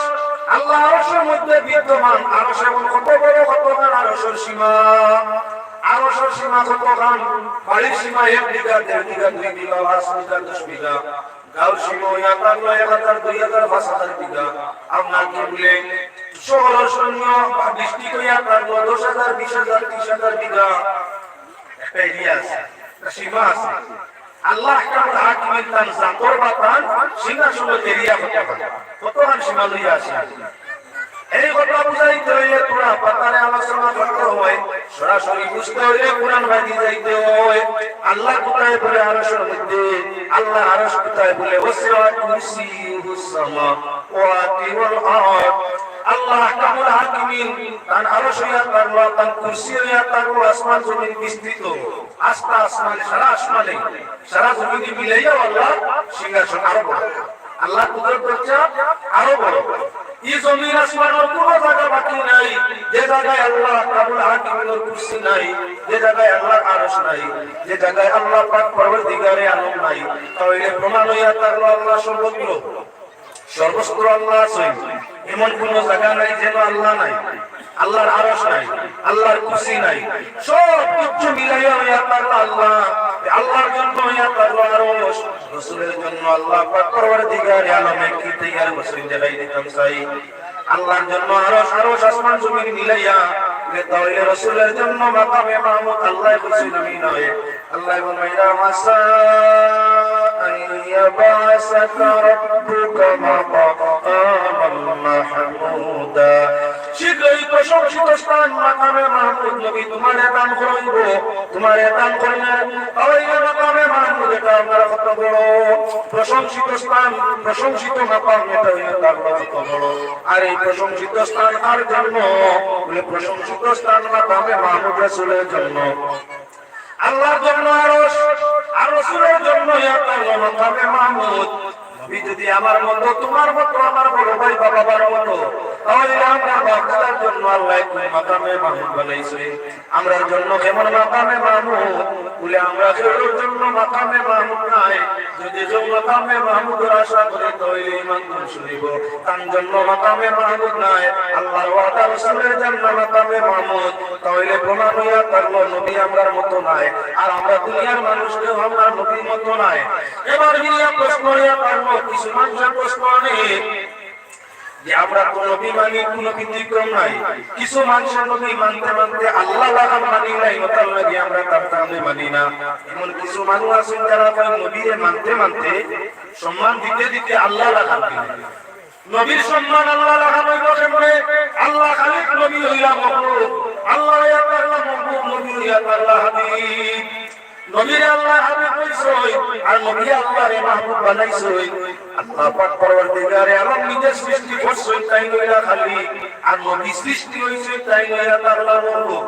আল্লাহ আরশের মধ্যে বিদ্যমান। আরশ এমন কত বড়, কতখান আরশের সীমা, আরশের সীমা কতখান। বাড়ির সীমা 1 বিঘা, 1.5 বিঘা, 2 বিঘা, 5 বিঘা, 10 বিঘা। গাঁও সীমা 1000, 1000, 2000, 5000 বিঘা। আপনার কি বলে শহরের সৈন্য বা ডিস্ট্রিক্ট হইয়া তার 10,000, 20,000, 30,000 বিঘা একটা এরিয়া আছে, সীমা আছে। আল্লাহ কামুল হাকিমিন তান জাতর বাতান সিংহাসনের এরিয়া কতখান সীমা লইয়া আছে। এই কথা বুঝাইতে হইলে তোরা পাতারে আলোচনা করতে হয়, সরাসরি বুঝতে হইলে কোরআন বাজি যাইতে হয়। আল্লাহ কোথায় বলে আরশের মধ্যে, আল্লাহ আরশ কোথায় বলে ওয়াসিআ কুরসিয়ুহুস সামাওয়াতি ওয়াল আরদ। আল্লাহ কামুল হাকিমিন তান আরশ হইয়া তার তান কুরসি হইয়া তার আসমান জমিন বিস্তৃত। আস্তা আসমান, সারা আসমানে, সারা জমিনে মিলাইয়া আল্লাহ সিংহাসন আরো বড়। আল্লাহ কুদরত করছে আরো বড়। এই জমিন আসমানের কোন জায়গা বাকি নাই যে জায়গায় আল্লাহ কামুল হাকিমের কুরসি নাই, যে জায়গায় আল্লাহ আরশ নাই, যে জায়গায় আল্লাহ পাক পরওয়ারদিগারে আলম নাই। তাহলে প্রমাণ হইয়া তার আল্লাহ সর্বত্র, সর্বত্র আল্লাহ আছেন। এমন কোন জায়গা নাই যেন আল্লাহ নাই, আল্লাহর আরশ নাই, আল্লাহর কুরসি নাই। সব কিছু মিলাইয়া হইয়া তার আল্লাহ। আল্লাহর জন্য হইয়া তার আরশ, রাসূলের জন্য আল্লাহ পাক পরওয়ারদিগারে আলমে কি তৈয়ার করছেন জানাই দিতাম চাই। আল্লাহর জন্য আরশ, আরশ আসমান জমিন মিলাইয়া তাহলে রাসূলের জন্য মাকামে মাহমুদ আল্লাহ খুশি নবী নয়। আল্লাহ বলেন ইয়া মাসা আইয়াবাসাকা রাব্বুকা মাকামান মাহমুদা। শীঘ্রই প্রশংসিত স্থান মাকামে মাহমুদ নবী তোমারে দান করিব, তোমারে দান করিলেন। তাহলে মাকামে মাহমুদ এটা আপনারা কত বড় প্রশংসিত স্থান, প্রশংসিত মাকাম, এটা হইল আল্লাহ কত বড়। আর এই প্রশংসিত স্থান কার জন্য বলে প্রশংসিত স্থান মাকামে মাহমুদ রাসূলের জন্য। আল্লাহর জন্য আরশ, আর রাসূলের জন্য আল্লাহ মাকামে মাহমুদ। নবী যদি আমার মতো, তোমার মতো, আমার বড় ভাই বাবার মতো, তাহলে আমরা বাচ্চাদের জন্য আল্লাহ মাকামে মাহমুদ বানাইছে। আমরার জন্য কেমন মাকামে মাহমুদ বলে আমরা কেউর জন্য মাকামে মাহমুদ নাই। যদি যে মাকামে মাহমুদের আশা করে তাহলে ঈমান শুনিব, তার জন্য মাকামে মাহমুদ নাই। আল্লাহর ওয়াদা রাসূলের জন্য মাকামে মাহমুদ। তাহলে প্রমাণ হইয়া থাকলো নবী আমরার মতো নাই, আর আমরা দুনিয়ার মানুষকেও আমরা নবীর মতো নাই। এবার মিলিয়া প্রশ্ন হইয়া থাকলো, কিছু মানুষের প্রশ্ন আনে যে আমরা কোন নবী মানি, কোন ব্যতিক্রম নাই। কিছু মানুষের নবী মানতে মানতে আল্লাহ লাগাম মানি নাই, ওটার লাগে আমরা তার তাহলে মানি না। এমন কিছু মানুষ আছেন যারা নবীরে মানতে মানতে সম্মান দিতে দিতে আল্লাহ লাগাম দিলেন। নবীর সম্মান আল্লাহ লাগাম হইল কেমনে? আল্লাহ খালিক, নবী হইলা মাহবুব। আল্লাহ হইয়া আল্লাহ মাহবুব, নবী হইয়া আল্লাহ হাবিব। নবীরে আল্লাহ হাবিব কইছে আর নবী আল্লাহরে মাহবুব বানাইছে। আল্লাহ পাক পরওয়ারদিগারে আলম নিজে সৃষ্টি করছেন তাই নইলা খালিক, আর নবী সৃষ্টি হইছে তাই নইলা আল্লাহ মাহবুব।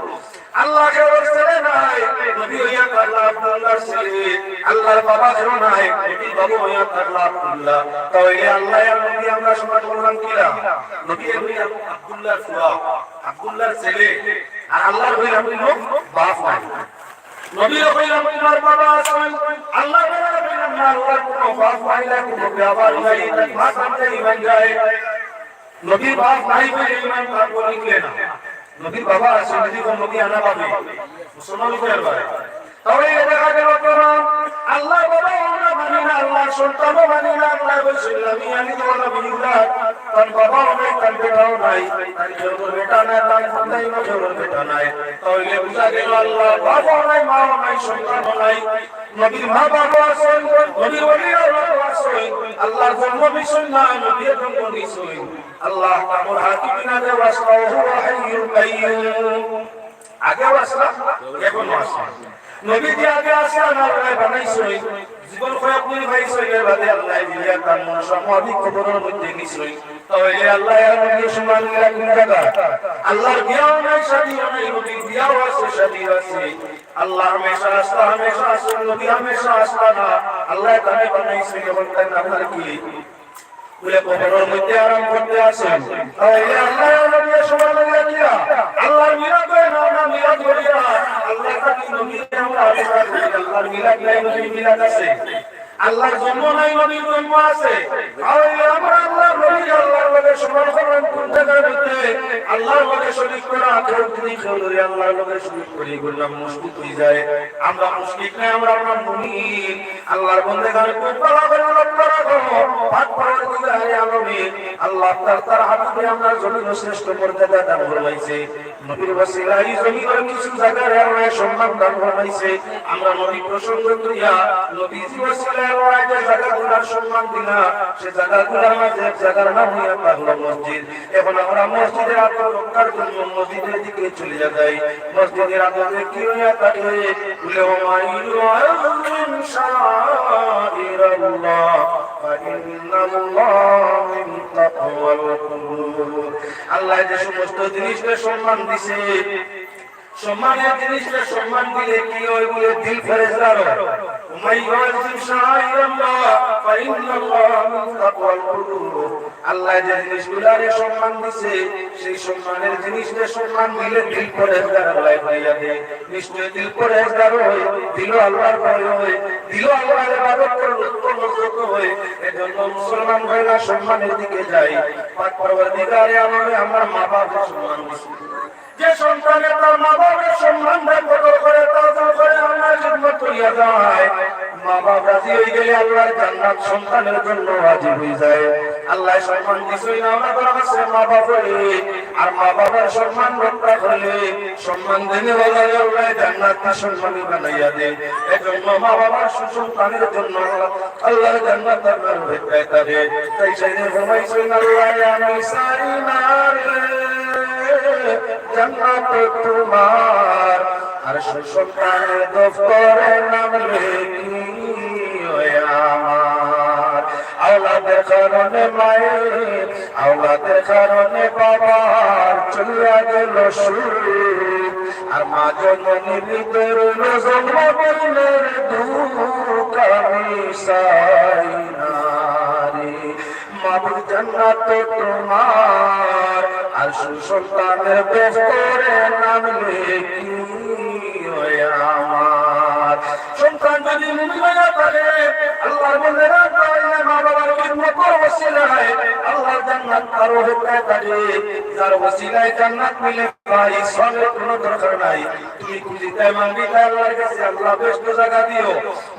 আল্লাহ কেউ ছেলে নাই, নবী হইয়া আল্লাহ আব্দুল্লাহর ছেলে। আল্লাহর বাবা কেউ নাই, নবী বাবা হইয়া আল্লাহ আব্দুল্লাহ। তাহলে আল্লাহ আর নবী আমরা সমাজ বললাম কিরা? নবী হইয়া আব্দুল্লাহর ফুয়া, আব্দুল্লাহর ছেলে, আর আল্লাহর হইলা বাপ নাই। নবী হইলাম তোমার বাবা আছেন, আল্লাহ হইলাম না, আল্লাহর কোনো বাপ নাই না, কোনো বাবা নাই, মা সামনে ইমান যায়। নবীর বাপ নাই বলে ইমান তার বলিলে না। নবীর বাবা আছে যদি কোন নবী আনা পাবে মুসলমান কয়ার ভাই তাহলে দেখা গেল প্রমাণ আল্লাহ বাবা আমরা মানি না আল্লাহ সন্তানও মানি না আল্লাহ বলছিলাম আমি তোমার বিরুদ্ধে তার বাবাও নাই তার বেটাও নাই তার জোর বেটা নাই তার সন্তান জোর বেটা নাই তাহলে বুঝা গেল আল্লাহ বাবাও নাই মাও নাই সন্তানও নাই নবীর মা বাবা আছে নবীর ওলিরা আছে আল্লাহ জন্ম বিষয় না নবীর জন্ম বিষয় আল্লাহ আমর হাকিমিনা দে ওয়াসলাহু হুয়া হাইয়ুল কাইয়্যুম আগে ওয়াসলা এখন ওয়াসলা নবী যে আগে আসে আল্লাহ বানাইছে জীবন খয়া করি ভাইছে এর বাদে আল্লাহ দিয়া তার সমাধি কবরের মধ্যে নিছই তাহলে আল্লাহ এর নবী সম্মান রাখেন দাদা আল্লাহর বিয়াও নাই শাদীও নাই নবী বিয়াও আছে শাদী আছে আল্লাহ हमेशा আসে নবী हमेशा আসলা না আল্লাহ তারে বানাইছে এবং তাই আপনার কি বলে কবরের মধ্যে আরাম করতে আসেন তাহলে আল্লাহ নবী সম্মান রাখিয়া আল্লাহর মিলাদ না মিলাদ করিয়া আল্লাহ তাকে নবী আমরা আল্লাহর মিলাদ নাই নবী মিলাদ আছে আল্লাহর জন্ম নাই নবীর জন্ম আছে তাহলে আমরা আল্লাহর নবী আল্লাহর লগে সমান করবেন কোন জায়গার মধ্যে আল্লাহর লগে শরীক করা কেউ যদি খেলুরি আল্লাহর লগে শরীক করি বললাম মুশকিল হয়ে যায় আমরা মুশকিল নাই আমরা মুমিন আল্লাহর বন্দেগানে খুব ভালো করে লক্ষ্য রাখো পাক পরওয়ারদিগারে আলামিন আল্লাহ তার হাতে আমরা জমিন শ্রেষ্ঠ মর্যাদা দান ফরমাইছে নবীর ওসিলায় জমিনের কিছু জায়গায় আমরা সম্মান দান ফরমাইছে আমরা নবী প্রসঙ্গ করিয়া নবীজি ওসিলায় আমরা যে জায়গাগুলোর সম্মান দিনা সে জায়গাগুলোর মাঝে এক জায়গার নাম হইয়া পাগলা মসজিদ এখন আমরা মসজিদের আদর রক্ষার জন্য মসজিদের দিকে চলে যাই মসজিদের আদরে কি হইয়া থাকে বলে ওমাইলু আযমিন শাইরাল্লাহ ফাইন্নাল্লাহ মিন তাকওয়াল কুলুব আল্লাহ যে সমস্ত জিনিসকে সম্মান দিছে সম্মানের জিনিসকে সম্মান দিলে কি হয় বলে দিল ফেরেশতার উমাইয়াজিম শাইরাল্লাহ ফাইন্নাল্লাহ মিন তাকওয়াল কুলুব আল্লাহ যে জিনিসগুলোরে সম্মান দিছে সেই সম্মানের জিনিসকে সম্মান দিলে দিল ফেরেশতার আল্লাহ পাইয়া দেয় নিশ্চয় দিল ফেরেশতার হয় দিল আল্লাহর ভয় হয় দিল আল্লাহর ইবাদত করতে উন্মুক্ত হয় এজন্য মুসলমান ভাইরা সম্মানের দিকে যায় পাক পরওয়ারদিগারে আমার মা বাবার সম্মান দিছে যে সন্তানের তার মা বাবার সম্মান কদর করে তাওজীহ করে আল্লাহর খিদমত করিয়া যায় মা বাবা রাজি হয়ে গেলে আল্লাহর জান্নাত সন্তানের জন্য ওয়াজিব হয়ে যায় আল্লাহ সম্মান দিছেই না আমাদের কাছে মা বাবারে আর মা বাবার সম্মান রক্ষা করলে সম্মান দেনে বলা আল্লাহ জান্নাতকে সম্মানী বানাইয়া দেয় এজন্য মা বাবার সুসন্তানের জন্য আল্লাহ জান্নাত দান করে তাই সেই ফরমাইছেন আল্লাহ আমি সাইনা জান্নাত তোমার আর সুসন্তানের দফতরে নাম লিখিও আমার আওলাদের কারণে মায়ের আওলাদের কারণে বাবার চলিয়া গেল সুখ আর মা জননী হৃদয়ের জন্মদিনের দুঃখ আমি চাই না রে মাবুদ জান্নাত তোমার আর সুসন্তানের দফতরে নাম লিখিও আমার সন্তান যদি মুমিন হয়ে থাকে আল্লাহর বন্দেরা তাহলে মা বাবার খিদমতের ওসিলায় আল্লাহর জান্নাত তার হতে থাকে যার ওসিলায় জান্নাত মিলে ভাই সবের কোনো দরকার নাই তুমি খুঁজিতে মাঙ্গিতে আল্লাহর কাছে আল্লাহ বেস্ট জায়গা দিও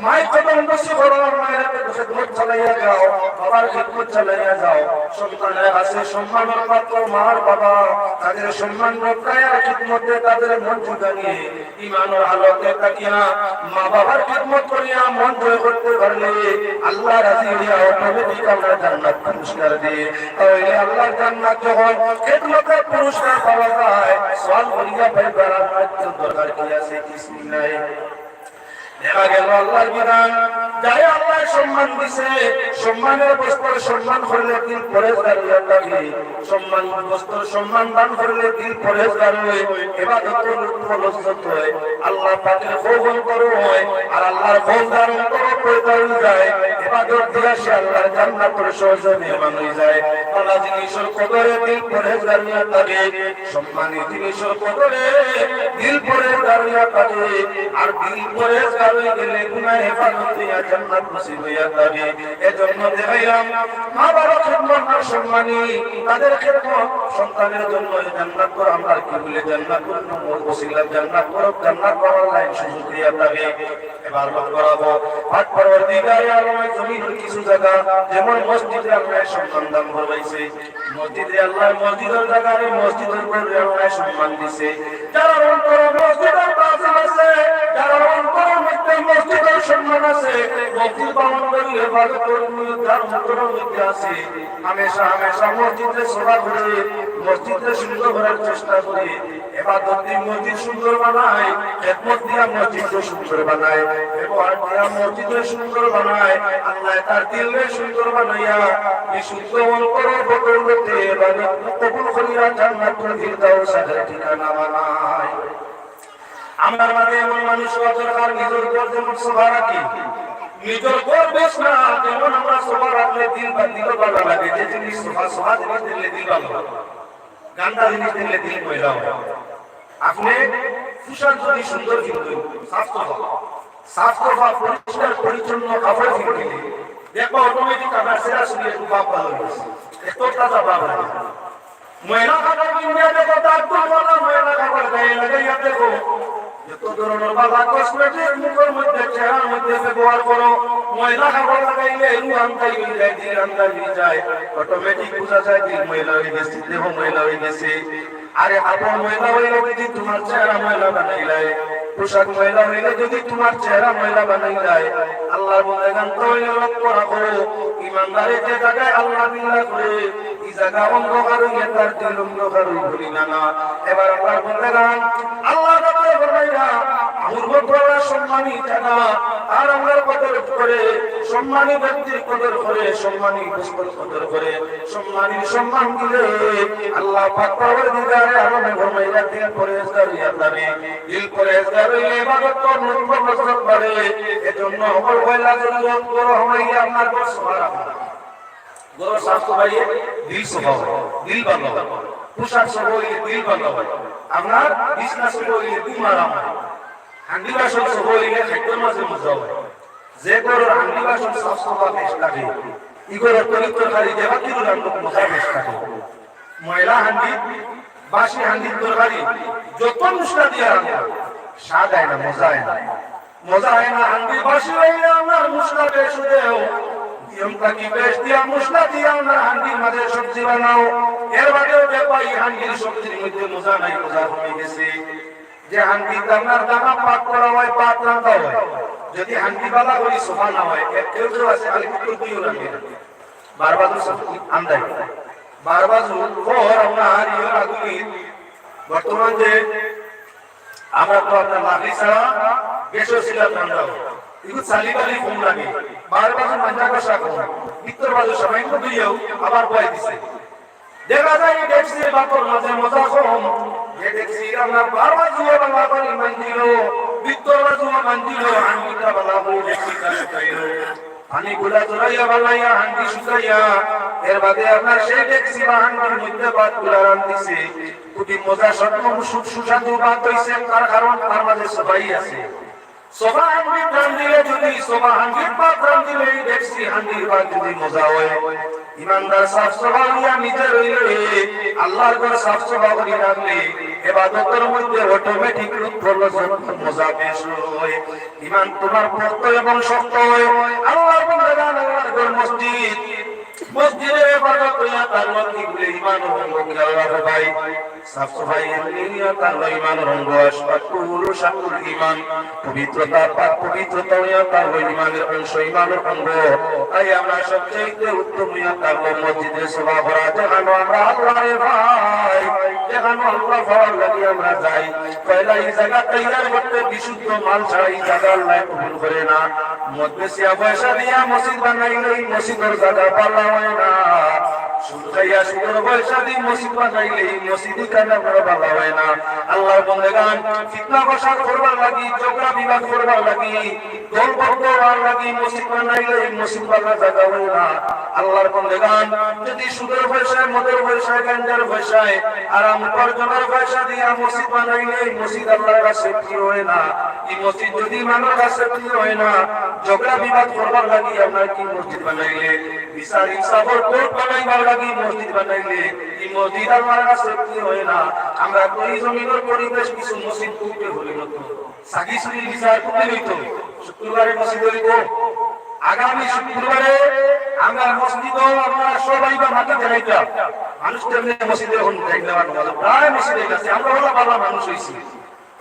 মাই কদম বসে করো মায়ের খিদমত চালাইয়া যাও বাবার খিদমত চালাইয়া যাও সন্তানের কাছে সম্মানের পাত্র মার বাবা তাদের সম্মান রক্ষায় খিদমতে তাদের মন জুগানিয়ে ঈমানের হালতে তাকিয়া মা বাবার খিদমত করিয়া মন জয় করতে পারলে আল্লাহ রাজি হইয়া অটোমেটিক আমরা জান্নাত পুরস্কার দিয়ে তাহলে আল্লাহর জান্নাত যখন খিদমতের পুরস্কার পাওয়া যায় সওয়াল করিয়া পাইবার আর দরকার কি আছে কিছু নাই দেখা গেল আল্লাহর বিধান যাই আল্লাহ সম্মান দিছে সম্মানের বস্তর সম্মান করলে দিল পরেজগার হয়ে থাকে সম্মান বস্তর সম্মান দান করলে দিল পরেজগার হয় ইবাদত লজ্জত হয় আল্লাহ পাকের খৌফ করো হয় আর আল্লাহর খৌফ ধারণ করো পয়দা হয়ে যায় ইবাদত দিয়া সে আল্লাহর জান্নাতের সহজে মেহমান হয়ে যায় আল্লাহ জিনিসের কদরে দিল পরেজগার হয়ে থাকে সম্মানী জিনিসের কদরে দিল পরেজগার হয়ে থাকে আর দিল পরেজগার পার হয়ে গেলে গুনাহ হেফাজত হইয়া জান্নাত নসিব হইয়া যাবে। এজন্য দেখাইলাম মা বাবার খিদমত না সম্মানী, তাদের খিদমত সন্তানের জন্য জান্নাত করা। আমরা কি বলে জান্নাত করব, ওসিলা জান্নাত করব, জান্নাত পাওয়ার লাইন সুযোগ দিয়া যাবে। এবার লক্ষ্য করাবো পাক পরবর্তীকালে আলমে জমিনের কিছু জায়গা যেমন মসজিদে আল্লাহ সম্মান দান করবাইছে, মসজিদে আল্লাহ মসজিদের জায়গায় মসজিদের উপরে আল্লাহ সম্মান দিছে। যারা অন্তর মসজিদের কাছে আছে, যারা অন্তর মধ্যে মসজিদের সম্মান আছে, মসজিদ পালন করি ইবাদত করি, যার অন্তরের মধ্যে আছে হামেশা হামেশা মসজিদে সেবা করে, মসজিদে সুন্দর করার চেষ্টা করে, ইবাদত দিয়ে মসজিদ সুন্দর বানায়, খেদমত দিয়া মসজিদকে সুন্দর বানায়, ব্যবহার দিয়া মসজিদকে সুন্দর বানায়। আল্লাহ তার দিলকে সুন্দর বানাইয়া বিশুদ্ধ অন্তরের বদৌলতে ইবাদত কবুল করিয়া জান্নাতুল ফিরদাউসের ঠিকানা বানায়। আমার মাঝে এমন মানুষ দরকার নিজের উপর যেমন শোভা রাখি, নিজের ঘর বেশ না যেমন আমরা শোভা রাখলে দিল বা দিল ভালো লাগে। যে জিনিস শোভা শোভা জিনিস দিলে দিল ভালো, গান্দা জিনিস দিলে দিল ময়লা হয়। আপনি পোশাক যদি সুন্দর কিনবেন, সাফ পরিষ্কার পরিচ্ছন্ন কাপড় কিনবেন, দেখো অটোমেটিক আপনার সেরা শুনিয়ে বাপ ভালো হয়েছে, এত তাজা বাপ লাগে। ময়লা কাপড় কিনবে দেখো তার তো ময়লা কাপড় গায়ে লাগাইয়া দেখো, যত ধরনের বাবা কসমেটিক মুখের মধ্যে চেহারার মধ্যে ব্যবহার করো, ময়লা কাপড় লাগাইলে রুহান্তাই হয়ে যায়, দিল আন্দাজ হয়ে যায়, অটোমেটিক বোঝা যায় দিল ময়লা হয়ে গেছে, দেহ ময়লা হয়ে গেছে। আরে কাপড় ময়লা হইলে যদি তোমার চেহারা ময়লা বানাইলে, পোশাক ময়লা হইলে যদি তোমার চেহারা ময়লা বানাইলে, আল্লাহর বন্দেগান তো লক্ষ্য রাখো, ইমানদারের যে জায়গায় আল্লাহ বিল্লাহ করে এই জায়গা অন্ধকার হইয়া তার দিল অন্ধকার হইলি না। এবার আল্লাহর বন্দেগান আল্লাহ সম্মানী জায়গা আর আমরা কদর করে, সম্মানী ব্যক্তির কদর করে, সম্মানী বস্তুর কদর করে, সম্মানী সম্মান দিলে আল্লাহ পাক পরওয়ারদিগারে আলমে ফরমাইয়া দিল পরহেজগার হইয়া যাবে। দিল পরহেজগার হইলে ইবাদত করলে নজর বাড়ে। এজন্য আমল কইলা যদি বড় হইয়া আপনার ঘর সুবহানাল্লাহ, ঘর সাফ সফাইয়ে দিল সুবহান, দিল ভালো, পোশাক সব হইলে দিল ভালো, আপনার বিজনেস হইলে দিল আরাম, হান্ডি বাসন সব হইলে খাদ্যের মাঝে মজা হয়। যে ঘরের হান্ডি বাসন সাফ সফা বেশ থাকে, ইগরের তরিতরকারি দেবাতির রান্না মজা বেশ থাকে। ময়লা হান্ডি বাসি হান্ডির তরকারি যত মুসলা দিয়ে রান্না স্বাদ হয় না, মজা হয় না, মজা হয় না। হান্ডি বাসি হইলে আমার মুসলা বেশ দেও, কি বেশ দিয়া মুসলা দিয়া আমরা হান্ডির মাঝে সবজি বানাও, এর বাদেও দেখবা এই হান্ডির সবজির মধ্যে মজা নাই, মজা হয়ে গেছে। যে হান্ডি আপনার দানা পাক করা হয়, পাক রান্না হয়, যদি হান্ডি বালা করি সোফা না হয়, কেউ কেউ আছে খালি কুকুর দিয়েও রান্না বারবার আমদাই বারবার আপনার ইয়ের আগুনি। বর্তমান যে আমরা তো আপনার লাকড়ি ছাড়া বেশও ছিল ঠান্ডা এগুলো চালিবালি কম লাগে, বারবার মাঞ্জা কষা কম, ভিতর বাজু সবাই দিয়েও আবার বয় দিছে। দেখা যায় দেখছি বাপর মাঝে মজা কম, যে দেখছি আমরা বারবার জুয়া বাংলা পানি মানছিল, ভিতর বাজু মানছিল, হান্ডিটা বালা বই দেখছি পানি গুলা জড়াইয়া বানাইয়া হান্ডি শুকাইয়া, এর বাদে আপনার সেই দেখছি বা হান্ডির মধ্যে ভাত গুলা রান্ধিছে, খুবই মজা সুস্বাদু ভাত হইছে। তার কারণ তার মাঝে সবাই আছে। সবা হান্ডি প্রাণ দিলে যদি সবা হান্ডির ভাত রান্ধিলে দেখছি হান্ডির ভাত যদি মজা হয়। ইমানদার সাফ সফা হইয়া নিজে রইলে, আল্লাহর ঘর সাফ সফা করে রাখলে ইবাদতের মধ্যে অটোমেটিক মজা বেশ হয়। ইমান তোমার পক্ত এবং শক্ত হয়। আল্লাহর বান্দাগণ আল্লাহর ঘর মসজিদ, মসজিদে ইবাদত হইয়া তার মধ্যে গুলে ইমান ভঙ্গ করে ভাই, সাফ সফাই নিয়া তার ইমান ভঙ্গ আসপাতুল শাকুল ইমান, পবিত্রতা পাক পবিত্রতা হইয়া তার ইমানের অংশ, ইমানের অঙ্গ। তাই আমরা সবচেয়ে উত্তম হইয়া তার মসজিদে সভা করা, যেখানে আমরা আল্লাহরে ভাই, যেখানে আল্লাহ ভালো লাগে আমরা যাই। পয়লা এই জায়গা তৈয়ার করতে বিশুদ্ধ মাল ছাড়া এই জায়গা আল্লাহ কবুল করে না। মদবেসিয়া পয়সা দিয়া মসজিদ বানাইলে মসজিদের জায়গা পাল্লা হয় না। সুদ খাইয়া সুদের পয়সা দিয়ে মসজিদ বানাইলে মসজিদ কানা ভালো হয় না। আল্লাহর বন্দেগান দেখান ফিতনা ফসাদ করবার লাগি, ঝগড়া বিবাদ করবার লাগি, দলবদ্ধ হওয়ার লাগি মসজিদ বানাইলে মসজিদ বানা জায়গা হয় না। আল্লাহর বান্দাগান যদি সুদের পয়সায়, মদের পয়সায়, গাঞ্জার পয়সায়, আরাম উপার্জনের পয়সা দিয়া মসজিদ বানাইলে মসজিদ আল্লাহর কাছে প্রিয় হয় না। এই মসজিদ যদি মানুষের কাছে প্রিয় হয় না, ঝগড়া বিবাদ করবার লাগি আপনার কি মসজিদ বানাইলে, বিচার ইনসাফের কোর্ট বানাইবার লাগি মসজিদ বানাইলে এই মসজিদ আল্লাহর কাছে প্রিয় হয় না। আমরা কই জমিনের পরিবেশ কিছু মসজিদ করতে হলে মতো সাগি সুরি বিচার করতে হইতো, শুক্রবারে মসজিদ হইতো, আগামী শুক্রবারে আমরা মসজিদও আমরা সবাই বা মাটি জানাইতাম, মানুষ তেমনি মসজিদে এখন প্রায় মসজিদের কাছে আমরা ওলা পাল্লা মানুষ হয়েছি,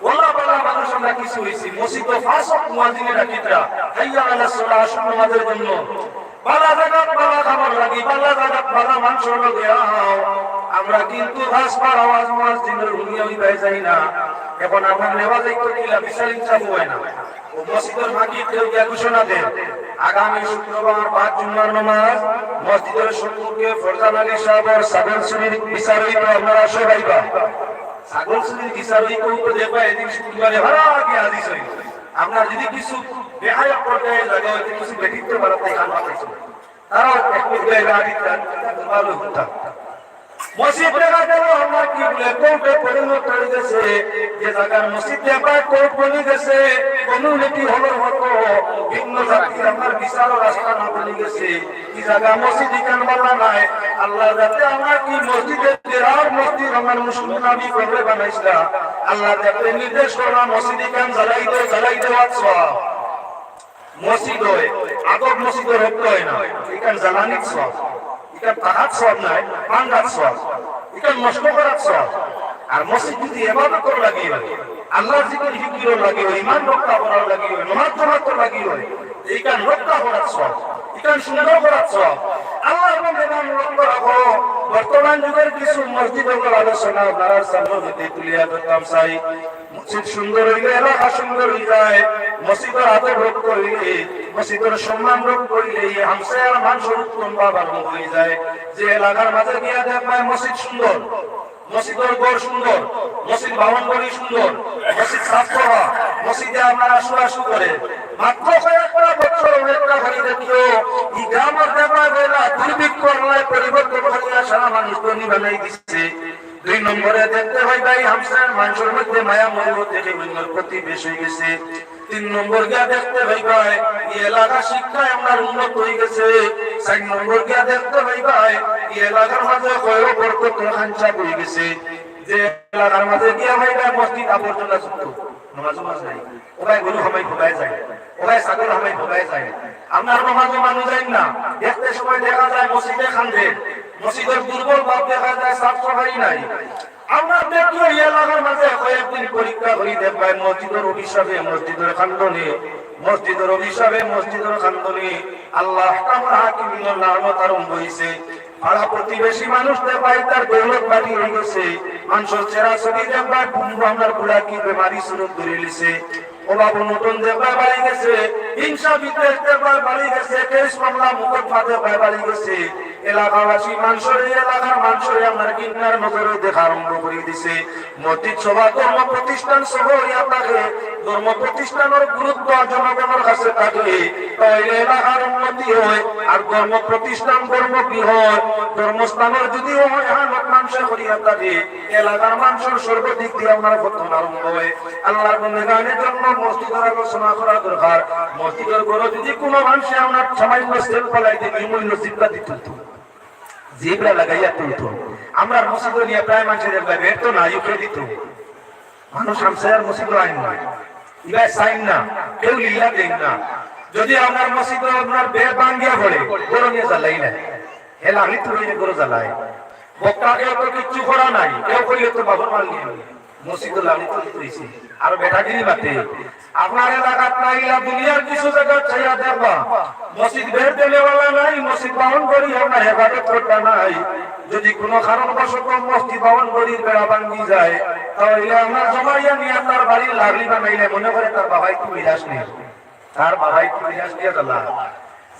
ওলা পাল্লা মানুষ আমরা কিছু হয়েছি। মসজিদ ফাঁসক মুয়াজ্জিনে রাখিতা হাইয়া আলাস সালাহ আসুন নামাজের জন্য, বালা জায়গাত বালা খাবার লাগি, বালা জায়গাত বালা মাংস লাগে আমরা কিন্তু ঘাসপাড় আওয়াজ মসজিদের ভূমিয়া হইতে যাই না। এখন আমার নেওয়া যাইতো কিলা বিশাল ইচ্ছা হয় না। ও মসজিদের মাটি কেউ ঘোষণা দেন আগামী শুক্রবার 5 জুমার নামাজ মসজিদের সম্মুখে ফরজান আলী সাহেবের ছাগল চুরির বিচার হইব, আপনারা সবাই বা ছাগল চুরির বিচার হইব দেখবা এদিন শুক্রবারে ভালো আগে হাদিস হইব। আপনার যদি কিছু বেহায়া পর্যায়ে জায়গা হইতে কিছু ব্যক্তিত্ব বাড়াতে খান পাঠাইছে তারাও একটু ভালো হতাম। মসজিদ দেখা গেল আমার কি বলে কোর্টে পরিণত হয়ে গেছে, যে জায়গার মসজিদ দেখা কোর্ট বনে গেছে, কমিউনিটি হলের মতো ভিন্ন জাতির আমার বিচার রাস্তা না বনে গেছে। এই জায়গা মসজিদ ইখান বলা নাই, আল্লাহ যাতে আমার কি মসজিদের দেওয়ার মসজিদ আমার মুসলিম নাবি করে বানাইছিলা, আল্লাহ যাতে নির্দেশ করা মসজিদ ইখান জ্বালাই দেওয়ার সব মসজিদ হয় আদব মসজিদের রক্ত হয় না, এখান জ্বালানির সব, এটা তাহার সব নাই বান্দার সব, এটা নষ্ট করার সব। আর মসজিদ যদি ইবাদত করার লাগিয়ে হয়, আল্লাহর জিকির ফিকির লাগিয়ে হয়, ঈমান রক্ষা করার লাগিয়ে হয়, নামাজ জামাত লাগিয়ে হয়, এইখান রক্ষা করার সব, এখান সুন্দর করার সব। আল্লাহর বান্দাগণ লক্ষ্য রাখো, বর্তমান যুগের কিছু মসজিদের আলোচনা আপনার সামনে হতে তুলিয়া ধরতাম চাই। মসজিদ সুন্দর হইলে এলাকা সুন্দর হয়ে যায়, মসজিদের আদব রোগ করিলে, মসজিদের সম্মান রোগ করিলে হামসায়ার মানুষের উত্তম বা ভালো হয়ে যায়। যে এলাকার মাঝে গিয়া দেখবে মসজিদ সুন্দর, মসজিদের গড় সুন্দর, মসজিদ ভবন গড়ি সুন্দর, মসজিদ সাফ করা, মসজিদে আপনারা আসু করে মাত্র কয়েকটা বছর অনেকটা ঘড়ি দেখিও এই গ্রামের দেবায় বেলা দুর্ভিক্ষ পরিবর্তন করিয়া সারা মানুষ ধনী বানাই দিচ্ছে। 2 নম্বরে দেখতে হয় ভাই হামসার মানুষের মধ্যে মায়া মরিব থেকে অন্যের প্রতি বেশ হয়ে গেছে। 3 নম্বর গিয়া দেখতে ভাই ভাই এই এলাকা শিক্ষায় আমার উন্নত হয়ে গেছে। 4 নম্বর গিয়া দেখতে ভাই ভাই এই এলাকার মাঝে কয়েক বরকত খাঞ্চা হয়ে গেছে। যে এলাকার মাঝে গিয়া ভাই ভাই মসজিদ আবর্জনা যুক্ত, নামাজ নাই, ওরাই গরু হামাই ভোগায় যায়, ওরাই ছাগল হামাই ভোগায় যায়, আপনার নামাজও মানুষ যায় না। দেখতে সময় দেখা যায় মসজিদে খান্দে, মসজিদের দুর্বল ভাব দেখা যায়, সাফ সাফাই নাই। আমরা দেখলো এই এলাকার মাঝে কয়েকদিন পরীক্ষা করি দেখবাই মসজিদের অভিশাপে মসজিদের খান্দনে, মসজিদের অভিশাপে মসজিদের খান্দনে আল্লাহ তাআলা হাকিমিনের লানত আরম্ভ হইছে। পাড়া প্রতিবেশী মানুষ দেখবাই তার দৌলত বাড়ি হয়ে গেছে, মানুষের চেহারা ছবি দেখবাই আপনার বুড়া কি বেমারি স্বরূপ ধরে লিছে, অভাব নতুন দেখবাই বাড়ি গেছে, হিংসা বিদ্বেষ দেখবাই বাড়ি গেছে, কেস মামলা মুকদ্দমা দেখবাই বাড়ি গেছে। এলাকাবাসী মানুষের এলাকার মানুষের আপনার কিনার নজরে দেখা আরম্ভ করে দিছে। মসজিদ সভা ধর্ম প্রতিষ্ঠান সহ থাকে, ধর্ম প্রতিষ্ঠানের গুরুত্ব জনগণের কাছে থাকে, তাহলে এলাকার উন্নতি হয়। আর ধর্ম প্রতিষ্ঠান ধর্ম কি হয়, ধর্মস্থানের যদি মানুষের করিয়া থাকে এলাকার মানুষের সর্বদিক দিয়ে আপনার পতন আরম্ভ হয়। আল্লাহর গুণগানের জন্য মসজিদের আলোচনা করা দরকার। মসজিদের ঘরে যদি কোনো মানুষে আপনার সামান্য সেল ফলাইতে বিমূল্য জিব্রা দিত, জিব্রা লাগাইয়া তুলত, আমরা মসজিদ নিয়ে প্রায় মানুষের দেখলাম এর তো না ইউকে দিত, মানুষ হামসায়ার মসজিদ আইন না, ইবাই সাইন না, কেউ লিল্লা দেন না। যদি আপনার মসজিদ আপনার বের ভাঙ্গিয়া পড়ে গরু নিয়ে জ্বালাই না, হেলা আমি তুলে গরু জ্বালাই, বক্তা কেউ তো কিচ্ছু করা নাই, কেউ করিলে তো বাবর মাল নিয়ে মসজিদ লালি তুলেছে আর বেটাগিরি বাতে। আপনার এলাকাত নাইলা দুনিয়ার কিছু জায়গা চাইয়া দেখবা মসজিদ বের দেওয়ালা নাই, মসজিদ বাহন করি আপনার হেফাজত করতে নাই। যদি কোনো কারণবশত মসজিদ বাহন করির বেড়া ভাঙ্গি যায় তাহলে আমরা জমাইয়া নিয়ে তার বাড়ির লাগলি বানাইলে মনে করে তার বাবাই তো বিরাস নেই, তার বাবাই তো বিরাস দিয়ে দিলা।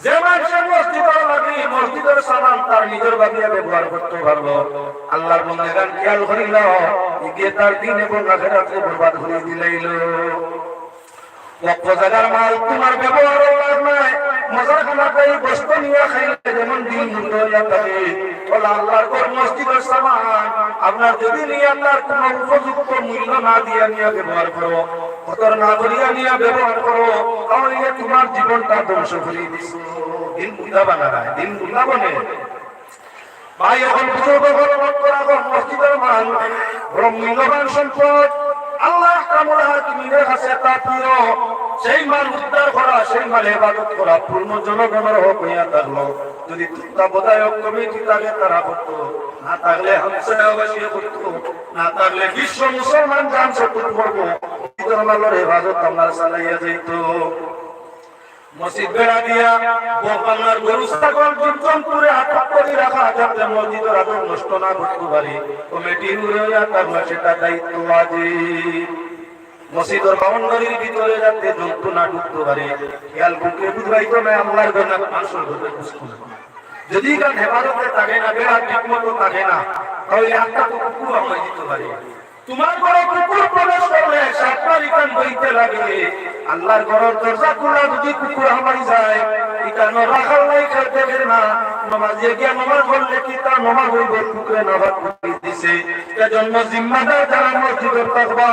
যে মানুষের মসজিদের লাগি মসজিদের সামান তার নিজের বাগিয়া ব্যবহার করতে পারলো, আল্লাহর বন্দেগান খেয়াল করিল, গিয়ে তার দিন এবং আখিরাতে বরবাদ করে দিলাইল। জায়গার মাল তোমার ব্যবহার নাই, মজার খানাতে বস্তু নিয়ে খাইলে যেমন দিন মুক্ত হইয়া থাকে, আল্লাহর ঘর মসজিদের সামান আপনার যদি নিয়ে আল্লাহর কোন উপযুক্ত মূল্য না দিয়া নিয়ে ব্যবহার করো, কদর না করিয়া নিয়ে ব্যবহার করো, তাহলে তোমার জীবনটা ধ্বংস করে দিস। দিন বুঝাবা না, দিন বুঝাবো না ভাই। এখন মসজিদের মাল বড় মূল্যবান সম্পদ, আল্লাহ কামুল হাকিমের কাছে তা প্রিয়। সেই মাল উদ্ধার করা, সেই মাল ইবাদত করা পূর্ণ জনগণের হক হইয়া থাকলো। যদি তত্ত্বাবধায়ক কমিটি থাকে তারা করতো, না থাকলে হামসাবাসী করতো, না থাকলে বিশ্ব মুসলমান জান সতুর করবো, মালের ইবাদত আমরা চালাইয়া যাইত। মসজিদ বেড়া দিয়া বাংলার গরু ছাগল জীবজন্তুরে আটক করে রাখা, যাতে মসজিদের আদর নষ্ট না করতে পারে কমিটির সেটা দায়িত্ব আছে। মসজিদের বাউন্ডারির ভিতরে যাতে জন্তু না ঢুকতে পারে খেয়াল বুকে বুঝাইতো না। আল্লাহর ঘর না মানুষের ঘরে বুঝতো না। যদি কারণ হেফাজতে থাকে না, বেড়া ঠিক মতো থাকে না, তাহলে একটা তো কুকুর আমরা দিতে পারি। তোমার ঘরে কুকুর প্রবেশ করলে সাতবার ইকান বইতে লাগে। আল্লাহর ঘরের দরজা খোলা যদি কুকুর হামাই যায়, ইকানো রাখাল নাই খেলতে পারে না। নমাজে গিয়া নমাজ পড়লে কি তার নমাজ হইব, কুকুরে নমাজ পড়ে দিছে। এজন্য জিম্মাদার যারা মসজিদের থাকবা,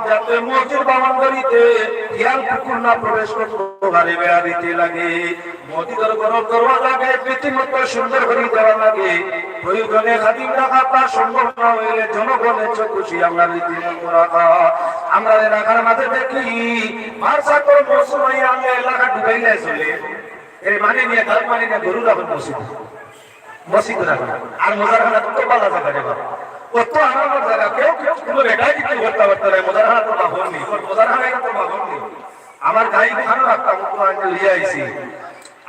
যাতে মসজিদ বাউন্ডারিতে খেয়াল কুকুর না প্রবেশ করতে পারে, বেড়া দিতে লাগে। মসজিদের ঘরের দরওয়াজাকে রীতিমতো সুন্দর করে দেওয়া লাগে। প্রয়োজনে খাদিম রাখা তা সম্ভব না হইলে জনগণের খুশি আমরা রীতিমতো রাখা। আমরা এলাকার মাঝে দেখি মার্চা করে মৌসুম আমি এলাকা ঢুকাইলে চলে এই মানে নিয়ে তার মানে নিয়ে গরু রাখুন মসজিদ রাখুন। আর মোজারখানা তো পালা জায়গা রে বাবা, কত আমার জায়গা কেউ কোনো বেটাই কিছু করতে পারতো না। মোজারখানা তো বাহন নেই, মোজারখানায় তো বাহন নেই। আমার গাই খানো রাখতাম তো লিয়ে আইছি।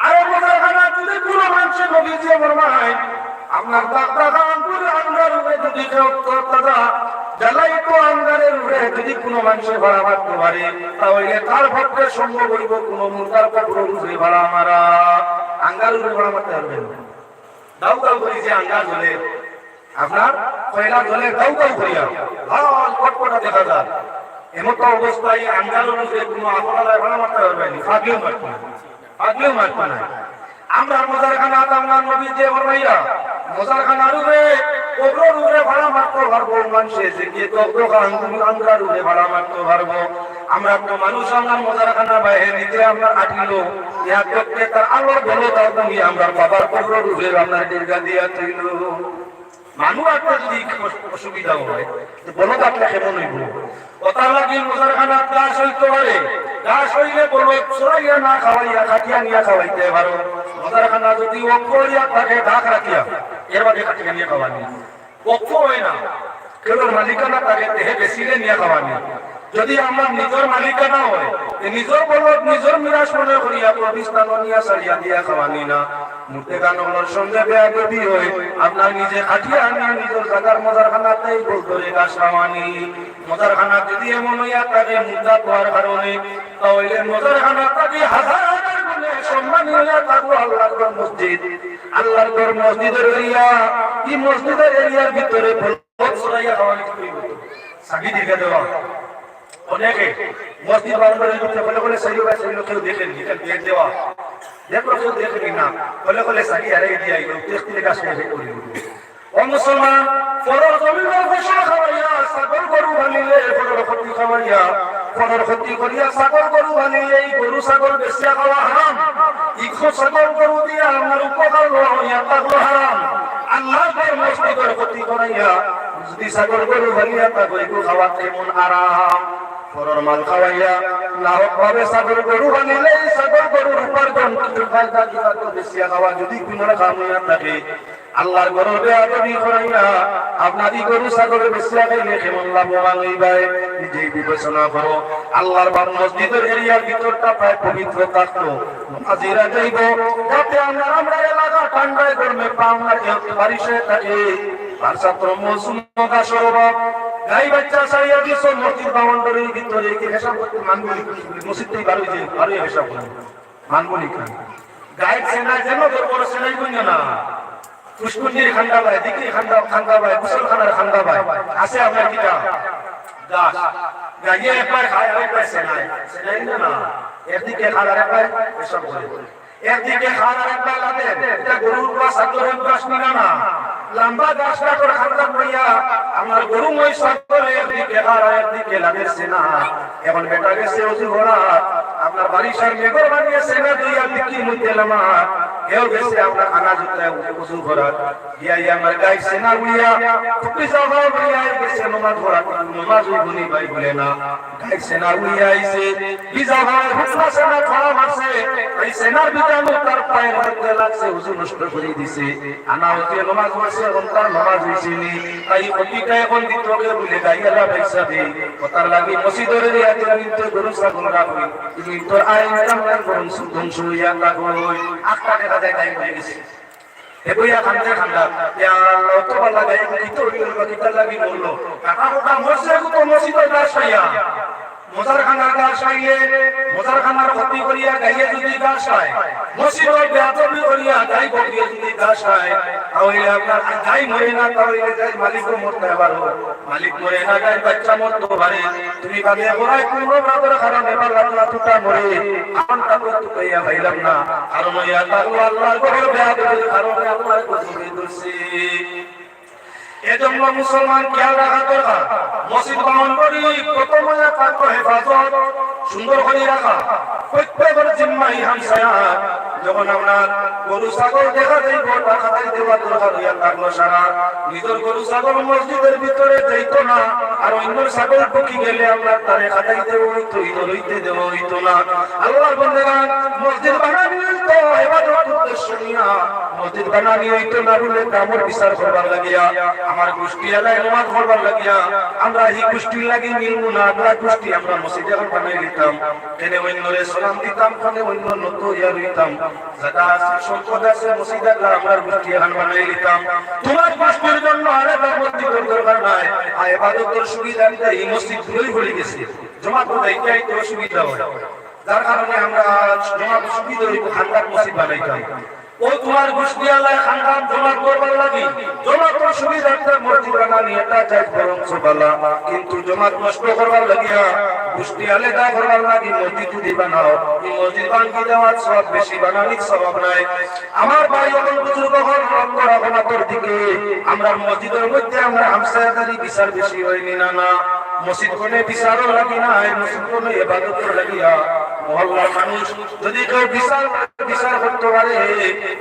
আর মোজারখানা যদি কোনো মানুষের নবী দিয়ে বলবাই আপনার দাদা আঙ্গুর আঙ্গার উপরে যদি কেউ দাদা জ্বালাই তো আঙ্গারের উপরে যদি কোনো মানুষের ভাড়া মারতে পারে, তাহলে তার পক্ষে সম্ভব হইব কোনো মুদ্রার কাপড়ের উপরে ভাড়া মারা। আঙ্গার উপরে ভাড়া মারতে পারবেন দাউ দাউ করি যে আঙ্গার জ্বলে, আপনার কয়লা জ্বলে দাউ দাউ করিয়া লাল কটকটা দেখা যায়। এমত অবস্থায় আঙ্গার উপরে কোনো আপনারা ভাড়া মারতে পারবেন, ফাগলেও মারতে না, ফাগলেও মারতে না। আমরা মোজারখানা আপনার নবী যে বলাইয়া মোজারখানার উপরে ওগুলোর উপরে ভাড়া মারতে পারবো, মানুষের যে গিয়ে আঙ্গার উপরে ভাড়া মারতে পারবো। আমরা তো মানুষ আমার মোজারখানা বাইরে নিতে আমরা আটিল ইয়া করতে তার আলোর বলো তাও তুমি আমরা বাবার ওগুলোর উপরে আপনার দীর্ঘা দিয়া ছিল। মানুষ একটা যদি অসুবিধা হয় বলো তো আপনার কেমন হইব কথা লাগি মোজারখানা গাছ হইতে পারে, গাছ হইলে বলো চড়াইয়া না খাওয়াইয়া কাটিয়া নিয়ে খাওয়াইতে পারো। মোজারখানা যদি অক্ষরিয়া থাকে ঢাক রাখিয়া এর বাদে কাটিয়া নিয়ে খাওয়ানি অক্ষ হয় না, কেউ মালিকানা থাকে দেহে বেশিলে নিয়ে খাওয়ানি। যদি আমার নিজের মালিকানা হয় নিজের বলত নিজের মিরাজ মনে করিয়া প্রতিষ্ঠান নিয়ে সারিয়া দিয়া খাওয়ানি না। মুর্তে গানগুলোর সঙ্গে বেয়াদবি হয় আপনার নিজে খাটিয়া আনিয়া নিজের জায়গার মোজারখানাতেই বলতে গাছ খাওয়ানি। মোজারখানা যদি এমন হইয়া থাকে মুদ্রা পাওয়ার কারণে, তাহলে মোজারখানা তাকে হাজার হাজার গুণে সম্মানী হইয়া থাকবো আল্লাহর ঘর মসজিদ। আল্লাহর ঘর মসজিদের এরিয়া, কি মসজিদের এরিয়ার ভিতরে ছড়াইয়া খাওয়ানি সাগি দিকে দেওয়া। অনেকে মসজিদ বাউন্ডারির ভিতরে বলে বলে সাইলো বা সাইলো কেউ দেখেনি, এটা দিয়ে দেওয়া দেখলো কেউ দেখেনি না, বলে বলে সাগি হারিয়ে দিয়ে আইলো দেখতে গাছ নিয়ে করি। ও মুসলমান পরের জমিনের ফসল খাওয়াইয়া ছাগল গরু বানিলে পরের ক্ষতি খাওয়াইয়া পরের ক্ষতি করিয়া ছাগল গরু বানিলে এই গরু ছাগল বেশিয়া খাওয়া হারাম। ইখো ছাগল গরু দিয়া আমার উপকার হইয়া থাকলো হারাম। আল্লাহ মসজিদের ক্ষতি করাইয়া যদি ছাগল গরু বানিয়া থাকো এগুলো খাওয়া কেমন আরাম। পরের মাল খাওয়াইয়া লাভক ভাবে ছাগল গরু বানিলে ছাগল গরুর উপার্জন বেশিয়া খাওয়া যদি কোনো কাম হইয়া থাকে আল্লাহর ঘরের বেয়াদবি করাইয়া আপনারই গরু ছাগলের বেশিয়া খাইলে কেমন লাভবান হইবাই নিজেই বিবেচনা করো। আল্লাহর বাড়ি মসজিদের এরিয়ার ভিতরটা প্রায় পবিত্র থাকতো, হাজিরা যাইব যাতে আমরা এলাকা ঠান্ডায় গরমে পাওনা বারিশে থাকে। আর ছাত্র মৌসুম গাছের অভাব গাই বাচ্চা সারিয়া দিস মসজিদ বাউন্ডারির ভিতরে কি হিসাব করতে মানবলি মসজিদটাই বারোই হিসাব করে মানবলি খান গাইড সেনা যেন তোর বড় সেনাই কই না পুষ্কুঞ্জির খান্দা ভাই দিকি খান্দা ভাই কুশল খানার খান্দা ভাই আছে আপনার কিটা গাছ গাইয়ে একবার খায় একবার সেনাই সেনাই না একদিকে খালার একবার এসব করে একদিকে খালার একবার লাগে এটা গরুর পাশ আগলের পাশ না লম্বা গাছটা তোর খান্দা কইয়া আমার গরু মই সকলে একদিকে খালা একদিকে লাগে সেনা এখন বেটা গেছে ওজি ঘোড়া আপনার বারিশার মেঘর বানিয়েছে না দুই আর দিকি মধ্যে লামা কেউ গেছে আপনার আনা জুতা উজু ঘোড়া ইয়া আমার গাই সেনা উইয়া টুপি যাওয়া উইয়া গেছে নমাজ ঘোড়া নমাজ গুনি ভাই বলে না গাই সেনা উইয়া আইছে বিজা ভাই হুসনা সেনা খাওয়া মারছে এই সেনার বিজানু তার পায়ের মধ্যে লাগছে উজু নষ্ট করে দিছে আনা হতে নমাজ পড়ছে এখন তার নমাজ হইছেনি তাই অতিটা এখন দিতকে বলে গাইলা পয়সা দে ওতার লাগি মসজিদের রিয়াতে কিন্তু গরু ছাগল রাখি তুমি তোর আইন কামরান করুন ধ্বংস হইয়া লাগই আটটা দেখা যায় গাই হয়ে গেছে এবইয়া খান্দে খান্দা ইয়া আল্লাহ তো বালা গাই কিন্তু কিতা লাগি বললো কাকা কোটা মরছে তো মসজিদের গাছ হইয়া মজার খানার গাছ হইলে মজার খানার ক্ষতি করিয়া গাইয়ে যদি গাছ হয় মসজিদের বেয়াদবি করিয়া গাই বকিয়ে যদি গাছ হয় তাহলে আপনার গাই মরে না তাহলে গাই মালিকও মরতে পারো মালিক মরে না গাই বাচ্চা মরতে পারে তুমি কাজে বড়াই কোনো ব্রাদার কারণে আল্লাহ টুটা মরে কারণটা তো কইয়া ভাইলাম না কারণ ইয়া আল্লাহর ঘরে বেয়াদবির কারণে আল্লাহর গজবে দর্শি এজন্য মুসলমান খেয়াল রাখা দরকার মসজিদ বাহন করি প্রথমে তার হেফাজত সুন্দর করে রাখা প্রত্যেকের জিম্মাই হামসায়া যখন আপনার গরু ছাগল দেখা যাইব টাকা দেওয়া দরকার হইয়া থাকলো সারা নিজের গরু ছাগল মসজিদের ভিতরে যাইতো না আর অন্য ছাগল ঢুকি গেলে আপনার তারে খাটাই দেবো হইতো লইতে দেবো হইতো না আল্লাহর বন্দেগান মসজিদ বানানি হইতো ইবাদত উদ্দেশ্য নিয়া মসজিদ বানানি হইতো না বলে কামর বিচার করবার লাগিয়া আমার গোষ্ঠী এলাকায় নামাজ পড়বার লাগিয়া আমরা এই গোষ্ঠীর লাগি মিলবো না আমরা গোষ্ঠী আমরা মসজিদ এখন বানাই দিতাম এনে অন্যরে সালাম দিতাম খানে অন্য নত ইয়া দিতাম জায়গা আছে সম্পদ আছে মসজিদ আমরা গোষ্ঠী এখন বানাই দিতাম তোমার গোষ্ঠীর জন্য আলাদা মসজিদ দরকার নাই আর ইবাদতের সুবিধা নিতে এই মসজিদ দূরেই হয়ে গেছে জমা করে এইটাই তো সুবিধা হয় যার কারণে আমরা জমা সুবিধা হইব খান্দার মসজিদ বানাইতাম ও তোমার গোষ্ঠী আল্লাহ খানদান জমা করবার লাগি জমা তো সুবিধার্থে মসজিদ বানানি এটা যাই বরং সুবালা কিন্তু জমা নষ্ট করবার লাগিয়া গোষ্ঠী আলাদা করবার লাগি মসজিদ যদি বানাও এই মসজিদ বানিয়ে দেওয়ার সব বেশি বানানির স্বভাব নাই আমার ভাই এবং বুজুর্গ হল লক্ষ্য রাখো না তোর দিকে আমরা মসজিদের মধ্যে আমরা হামসায়াদারি বিচার বেশি হয়নি না না মসজিদ কোনে বিচারও লাগি না মসজিদ কোনে ইবাদতের লাগিয়া মহল্লার মানুষ যদি কেউ বিচার করতে পারে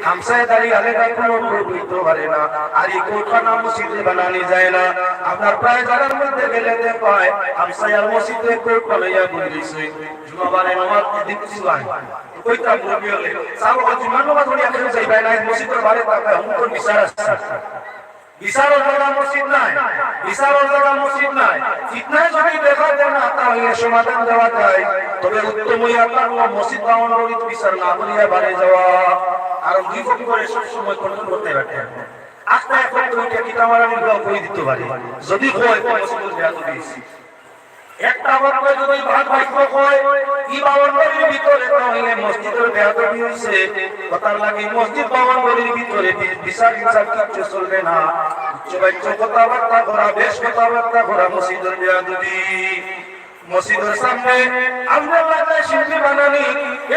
হামসায়াদারি আলাদা কোনো হইতে পারে না আর এই কোটখানা মসজিদে বানানি যায় না আপনার প্রায় জায়গার মধ্যে গেলে পায় হামসায়ার মসজিদে কোট বানাইয়া বলিছে জুমাবারে নামাজ দিচ্ছি ভাই কইতা মুরবি হলে সাবো জুমা নামাজ পড়িয়া কেউ যাইবে না মসজিদের বারে তাকে হুকুম বিচার আছে বিচারের জায়গা মসজিদ নাই বিচারের জায়গা মসজিদ নাই ফিতনায় যদি দেখা যায় না তাহলে সমাধান দেওয়া যায় তবে উত্তম হইয়া থাকলো মসজিদ বানানোর বিচার না করিয়া বাড়ি যাওয়া আর দুই পক্ষ করে সবসময় কন্ট্রোল করতে রাখে আস্তে এখন দুইটা কিতামারানি করে দিতে পারে যদি কয় মসজিদ বেয়াদবি দিয়েছি একটা বক্ত যদি ভাগ বাক্য কয় কি বাউন্ডারির ভিতরে তাহলে মসজিদের বেয়াদবি হইছে কথার লাগি মসজিদ বাউন্ডারির ভিতরে বিচার কিছু চলবে না উচ্চবাচ্য কথাবার্তা করা বেশ কথাবার্তা করা মসজিদের বেয়াদবি মসজিদের সামনে আল্লাহ শিল্পী বানানি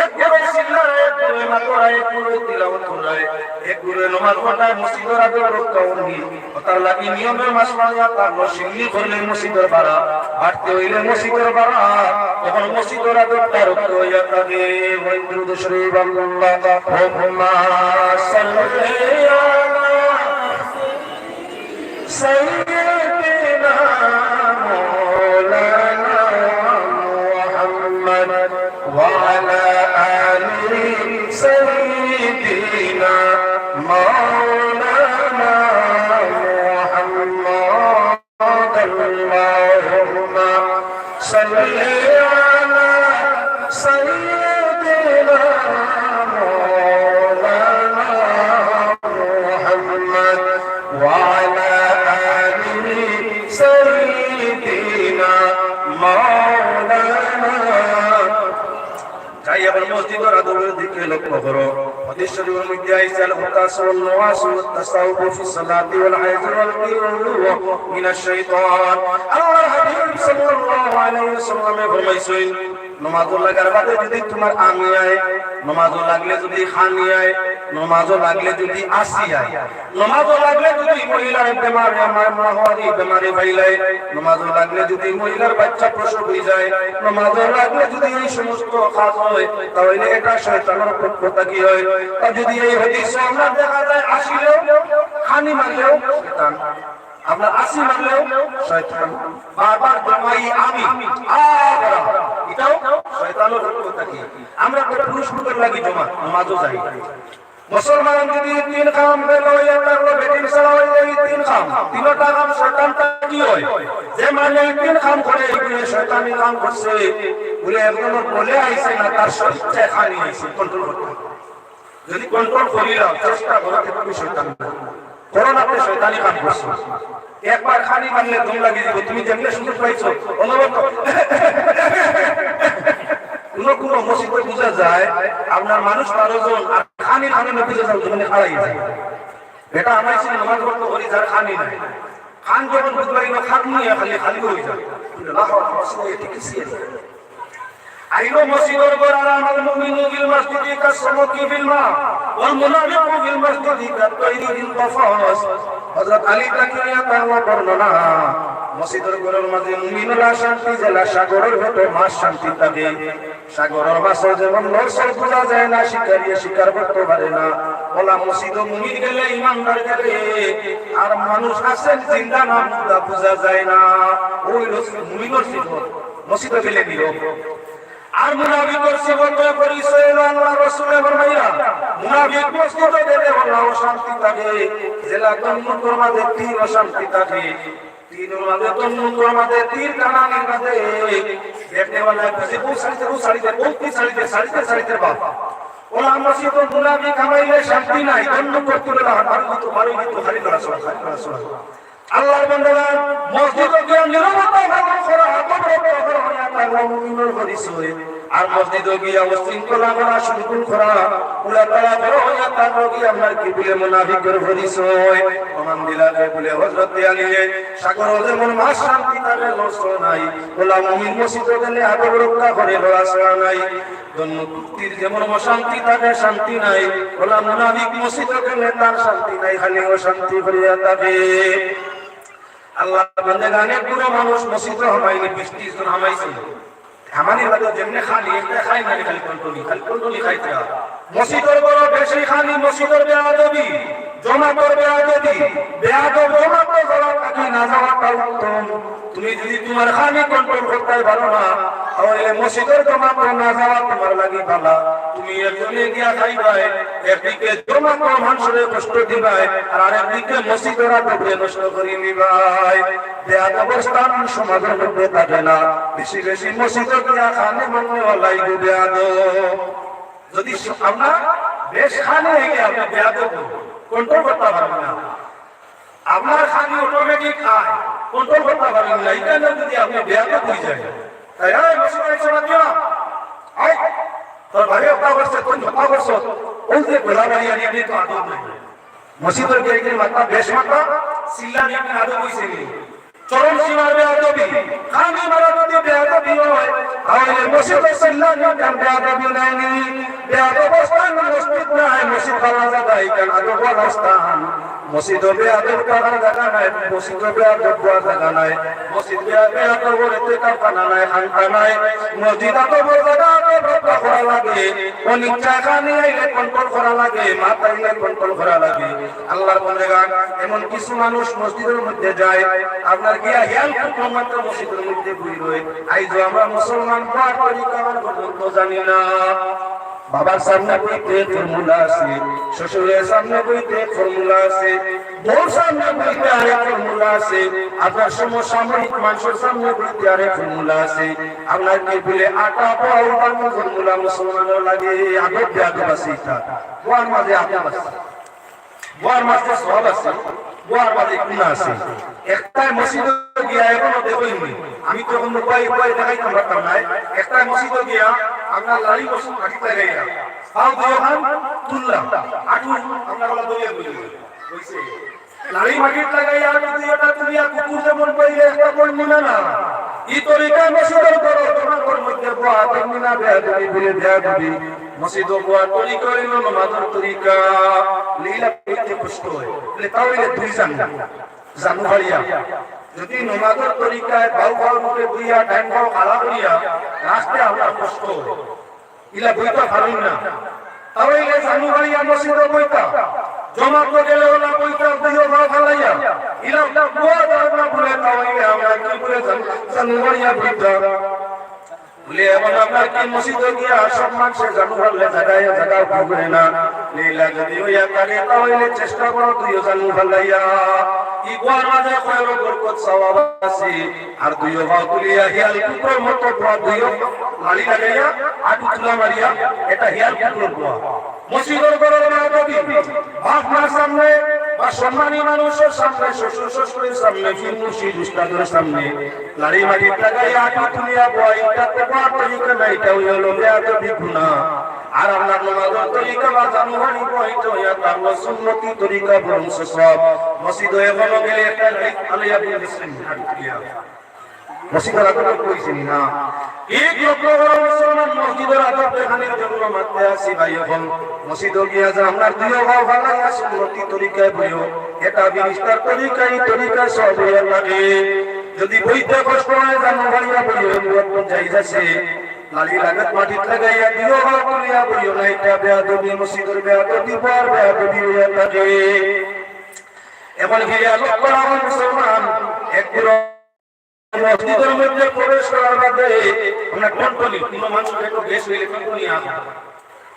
এক করে সিল্লার এক করে মাতরা এক করে তিলাওয়াত করায় এক করে নামাজ পড়ায় মসজিদের আগে রক্ষাউনি তার লাগি নিয়মের মাসলায়া তার শিল্পী করলে মসজিদের বাড়া বাড়তে হইলে মসজিদের বাড়া তখন মসজিদের আগে তার রক্ষা হইয়া থাকে ওয়াইদুদ শরীফ আল্লাহুম্মা সাল্লি আলা সাইয়্যিদিনা وعلى آل سيدنا مولانا محمد اللهم صل على سيدنا مولانا محمد وعلى آل سيدنا مولانا মসজিদের আদবের দিকে লক্ষ্য করো হাদিস শরীফের মধ্যে আইছে আল হুকাস ওয়াল নওয়াস ওয়াত তাসাউফ ফি সালাতি ওয়াল হাইজ ওয়াল কিরু মিনাশ শাইতান। আল্লাহর হাবিব সাল্লাল্লাহু আলাইহি ওয়াসাল্লাম ফরমাইছেন নামাজও লাগার বাদে যদি তোমার আমি আয়, নামাজও লাগলে যদি খানি আয়, নামাজও লাগলে যদি আসি আয়, নামাজও লাগলে যদি মহিলার বেমারে আমার মাহওয়ারি বেমারে ফাইলায়, নামাজও লাগলে যদি মহিলার বাচ্চা প্রসব হয়ে যায়, নামাজও লাগলে যদি এই সমস্ত কাজ হয়, তাহলে এটা শয়তানের পক্ষ থেকে হয়। আর যদি এই হাদিসে আমরা দেখা যায় আসিলেও খানি মারলেও শয়তান, আপনার আসি মারলেও শয়তান, বারবার জামাই আমি এটাও শয়তানের পক্ষ থেকে। আমরা পুরুষ লোকের লাগি জমা নামাজও যাই। মুসলমান যদি তিন কাম পেল বেটির ছাড়া হয়ে যায় তিন কাম, তিনটা কাম শয়তানটা কি হয় যে মানে তিন কাম করে শয়তানি কাম করছে বলে একজন বলে আইছে না তার শরীরটা খালি আইছে কন্ট্রোল করতে। যদি কন্ট্রোল করিলাম চেষ্টা করাতে তুমি শয়তান করোনাতে শয়তানি কাম করছো, একবার খালি মারলে দম লাগিয়ে দিব। তুমি যেমনি সুযোগ পাইছো অনুভব কোন মসজিদে বোঝা যায় আপনার মানুষ 12 জন আর খানি খানি নবীতে যাও তুমি খাড়াই যায়। এটা আমার ছিল নামাজ পড়তে বলি যার খানি নাই, খান যখন বুঝবাই না খান নিয়ে খালি খালি হয়ে যায়। আল্লাহ মসজিদে ঠিক আছে আইলো মসজিদের পর আল মুমিনু ফিল মসজিদি কাসমকি ফিল মা ওয়াল মুনাফিকু ফিল মসজিদি কাতাইরি ফিল কফাস। হযরত আলী তাকিয়া তাআলা বর্ণনা মসজিদের ঘরের মাঝে মুমিনরা শান্তি জেলা সাগরের ভেতর মাছ শান্তি থাকে। সাগরের মাছ যেমন নরসল বোঝা যায় না, শিকারিয়ে শিকার করতে পারে না, ওলা মসজিদ মুমিন গেলে ইমানদার গেলে আর মানুষ আছেন জিন্দা না মুর্দা বোঝা যায় না। ওই মুমিনের সিফত মসজিদে গেলে নীরব। আর মুনাফিকের সিফত পরিচয় আল্লাহ রাসূলের ফরমাইয়া মুনাফিক মসজিদে গেলে ওলা শান্তি থাকে, জেলা তন্মুর মাঝে তীর শান্তি থাকে। तीनों वाले तो मुंडों वाले तीर कनाने वाले देखने वाला किसी को साड़ी दे साड़ी दे बाप और हम मसीह तो बुला भी कमाई ले शांति नहीं दोनों को तुले ला हमारी तो खाली करा सुना अल्लाह बंदगा मस्जिदों के निरवता भागों खरा तो खरा होया ताला मुमिनों को सोए আর মসজিদে গিয়া শৃঙ্খলা করা শুরু করা উলা তালা বড় হইয়া তার গিয়া আমার কি বলে মুনাফিকের পরিচয় প্রমাণ দিলাকে বলে হযরত আলী সাগর যেমন মাছ শান্তি তারে লস নাই ওলা মুমিন মসজিদে গেলে আদব রক্ষা করে লড়াছড়া নাই দন্নতির যেমন অশান্তি তারে শান্তি নাই ওলা মুনাফিক মসজিদে গেলে তার শান্তি নাই খালি অশান্তি করিয়া থাকে। আল্লাহ বান্দাগানে পুরো মানুষ মসজিদে হমাইনি 20 জন হামাইছিল हमारी बात जमने खाली एक खाई ना खाली कंट्रोली खाइते मस्जिदर बड़ बेशी खाली मस्जिदर बेआदबी जमा कर बेआदबी बेआदब जमा तो जरा কাকি না যাওয়াটা উত্তম। তুমি যদি তোমার খালি কন্ট্রোল করতে পারো না তাহলে মসজিদের জমা তো না যাওয়া তোমার লাগি ভালো। তুমি একজনে গিয়া খাইবাই একদিকে জমা তো মানুষের কষ্ট দিবাই আর আরেকদিকে মসজিদের আদব নষ্ট করে নিবাই। বেআদবের স্থান সমাজের মধ্যে থাকে না, বেশি বেশি মসজিদে গিয়া খানে মনে ওলাই গো বেআদব। যদি আমরা বেশ খানে গিয়ে আপনি বেআদব কন্ট্রোল করতে পারবেন না, আপনার খানি অটোমেটিক খায় কন্ট্রোল করতে পারবেন না। এটা না যদি আপনি বেয়াদব হয়ে যায় তাই এই মসজিদে চলা কেন আই তোর ভাই আপনা করছে কোন ধোকা করছো ওই যে গোলাবাড়ি আনি তো আদব নাই। মসজিদের গিয়ে মাথা বেশ মাথা সিল্লা নিয়ে আদব হইছে নি চরম সীমার বেয়াদবি খানি মারা যদি বেয়াদবি হয় তাহলে মসজিদে সিল্লা নিয়ে বেয়াদবি নাই নি বেয়াদব অবস্থান মসজিদ নাই মসজিদ পাওয়া যায় কেন আদব অবস্থান মসজিদে বেয়াদব করার জায়গা নাই মসজিদে বেয়াদব করার জায়গা নাই মসজিদে বেয়াদব করতে কারখানা নাই খানকা নাই মসজিদ আদব জায়গা আদব করা লাগে অনিচ্ছা খানি আইলে কন্ট্রোল করা লাগে মাথা আইলে কন্ট্রোল করা লাগে। আল্লাহর বন্দেগান এমন কিছু মানুষ মসজিদের মধ্যে যায় আপনার গিয়া হেয়াল করতে মাত্র মসজিদের মধ্যে ঘুরে রয়। আইজো আমরা মুসলমান পার তরিকা পর্যন্ত জানি না। বাবার সামনে বইতে ফর্মুলা আছে, শ্বশুরের সামনে বইতে ফর্মুলা আছে, বউর সামনে বইতে আরেক ফর্মুলা আছে, আপনার সমসাময়িক মানুষের সামনে বইতে আরেক ফর্মুলা আছে। আপনার কি বলে আটা পাও বানো ফর্মুলা মুসলমানের লাগে আদব বেয়াদব আছে এটা ওয়ার মাঝে আদব আছে বুয়ার মাঝে সওয়াব আছে, বুয়ার মাঝে গুনাহ আছে। একটা মসজিদে গিয়া এখনো দেখইনি, আমি তো কোনো উপায় দেখাইতে পারতাম না। একটা মসজিদে গিয়া আমরা লাড়ি বসে মাটি লাগাইয়া পাও দিয়ে তুললাম, আটু আমরা গলা দইয়া বইছে লাড়ি মাটি লাগাইয়া আটু দিয়েটা তুলিয়া কুকুর যেমন কইলে একটা করনি না। এই তরিকা মসজিদের করো, তোমার ঘর মধ্যে বুয়া তেমনি না বেয়াদবি ফিরে দেয়াদবি। মসজিদ বুয়া তরিকা হইল নামাজের তরিকা। লীলা কইতে কষ্ট হয় বলে তাও হইলে দুই জানু হারিয়া যদি নামাজের তরিকায় বাউ বাউ মুখে বুইয়া ডাইন বাউ খালা করিয়া রাস্তায় আমরা কষ্ট হয়, ইলা বইটা পারেন না। তাও হইলে জানু হারিয়া মসজিদে বইতা জমা তো গেলে ওলা বইটা দিও বাউ খালাইয়া ইলা বুয়া দাঁড়া বলে তাও হইলে আমরা কি করে জানু হারিয়া বইতা বলে এমন আপনার কি মসজিদে গিয়া সব মানুষের জানু হারলে জায়গায় ভাববে না। লীলা যদি হইয়া থাকে তাহলে চেষ্টা করো তুইও জানু হারলাইয়া। ইগুয়ার মাঝে খয়র বরকত সওয়াব আছে। আর দুইও ভাও তুলিয়া হিয়াল কুকুরের মতো দোয়া দুইও লালি লাগাইয়া আটু তুলা মারিয়া এটা হিয়াল কুকুরের দোয়া। মসজিদের ঘরের মাহবুবী বাপ মার সামনে বা সম্মানী মানুষের সামনে, শ্বশুর শ্বশুরের সামনে, পীর মুর্শিদ উস্তাদের সামনে লাড়ি মাটি লাগাইয়া আটু তুলিয়া বয়, এটা তো বড় তরিকা না, এটা হইল বেয়াদবি গুনাহ। আর আল্লাহর নামাজের তরিকা বা জানুহারি বইতো ইয়া তার সুন্নতি তরিকা বংশ সব। মসজিদে এখনো গেলে একটা আলিয়া বিন মুসলিম হাদিয়া মসজিদের আদব কইছেন না। এক লক্ষ বড় মুসলমান মসজিদের আদব দেখানোর জন্য মাত্র আসি ভাই। এখন মসজিদে গিয়া যা আমরা দুইও ভাও ভালাইয়া সুন্নতি তরিকায় বইও, এটা বিনিস্তার তরিকায় সব হইয়া লাগে। যদি বইতে কষ্ট হয় জানো ভাইয়া বইও মুয়াত্তন জায়েজ আছে। লালি লাগত মাটি লাগাইয়া দিও ভাও তুলিয়া বইও না, এটা বেয়াদবি, মসজিদের বেয়াদবি বার বেয়াদবি হইয়া লাগে। এখন গিয়া লক্ষ আমার মুসলমান একদিন মসজিদের মধ্যে প্রবেশ করার বাদে আমরা কন্ট্রোলি কোনো মানুষের একটু বেশ হইলে কন্ট্রোলি আসে।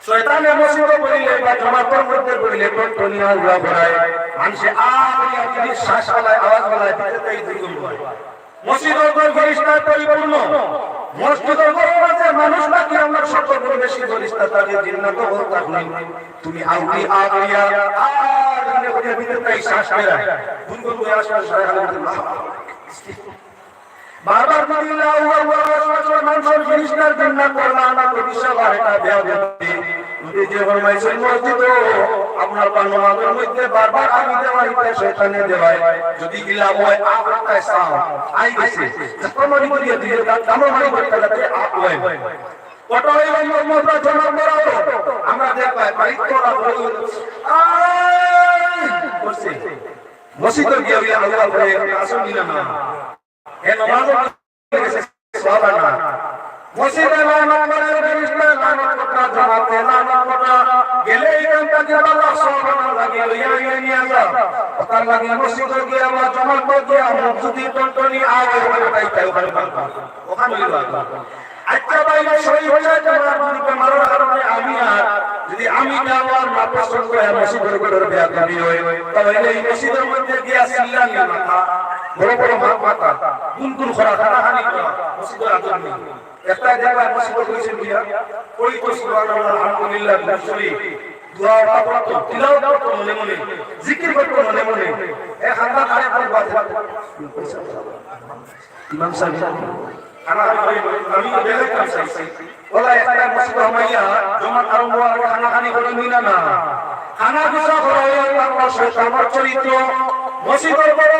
শয়তানে মসজিদে পড়িলে বা জমাতের মধ্যে পড়িলে কন্ট্রোলি আসবা পড়ায় মানুষে আলিয়া যদি শ্বাস ফলায় আওয়াজ ফলায় দিতেই দুর্গম হয়। মসজিদের ঘর ফেরেশতায় পরিপূর্ণ। মসজিদের ঘরের মাঝে মানুষ নাকি আমরা শত গুণ বেশি ফেরেশতা থাকে। জিন্নাত বলতা হই তুমি আউলি আউলিয়া আর দিনে করে ভিতরটাই শ্বাস ফেরায় দুর্গম হয়ে আসে। আলহামদুলিল্লাহ বারবার আল্লাহ আল্লাহ মানুষের ফেরেশতার জিন্নাত করলা না তো বিশাল এটা বেয়াদবি। নবী যে ফরমাইছেন মসজিদে আপনার নামাজের মধ্যে বারবার আমি দেওয়াইতে শয়তানে দেওয়ায় যদি ইলা হয় আপনার সাও আই গেছে যতমারি করিয়া দিয়ে দামো ভাই করতে যাতে আপ হয় কত হইল মোরা জমা করাও আমরা দেখাই বাইক করা হই করছে মসজিদে গিয়া আল্লাহ করে আসুন না এ নামাজ গেছে সওয়াব না। মসজিদে লানা করে ফেরেশতা লানা করা জামাতে লানা করা গেলে এখান থেকে আল্লাহ সুবহানাহু লাগে লইয়া নিয়ে আসা তার লাগে মসজিদে গিয়ে আমরা জমা করে দিয়া যদি টন্টনি আওয়াজ হয় তাই ওখানে পারবা ওখানে লাগা। আচ্ছা ভাই সহি হয়ে যাওয়ার দিকে মারার কারণে আমি আর যদি আমি যাওয়ার না পছন্দ হয় মসজিদের ঘরের বেয়াদবি হয় তাহলে এই মসজিদের মধ্যে গিয়া সিল্লানি মাথা বড় বড় মাথা গুনগুন করা হানাহানি করা মসজিদের আদব নেই। একটা জায়গায় মসজিদে কইছেন বিয়া ওই তো সুবহানাল্লাহ আলহামদুলিল্লাহ বসরি দোয়া করতো তিলাওয়াত করতো মনে মনে জিকির করতো মনে মনে এক হাজার আরে বাদ ইমাম সাহেব আমি বেলাইতাম চাইছি ওলা একটা মসজিদ হমাইয়া জমা আরম্ভ আর খানাখানি করে নিলা না খানা গুছা করে আল্লাহ শয়তানের চরিত্র মসজিদের বড়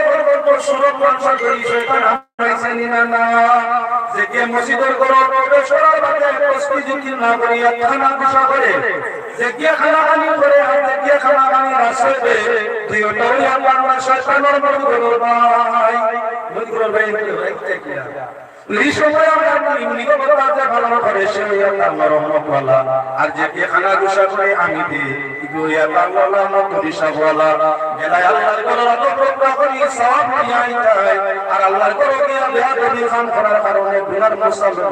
বড় সুরত মানুষ করি শয়তান হারাইছে নিলা না। যে মসজিদের ঘর প্রবেশ করার বাদে তসবিহ জিকির না করিয়া খানা গুছা করে যে খানাখানি করে আর যে খানাখানি রাসে দুইটাই আল্লাহর শয়তানের বড় বড় ভাই মজগুর ভাই কিয়া এই সময় আমরা নিগমতা যে ভালো করে সে আল্লাহর রহমত ওয়ালা আর যে খানা গুছা করে আমি দি ইগোয়া আল্লাহ মত দিশাওয়ালা গেলায় আল্লাহর ঘর তো প্রকাশ করি সওয়াব নিয়ে আইতায় আর আল্লাহর ঘর গিয়া বেয়াদবি খান করার কারণে গুনার মুসাল্লাহ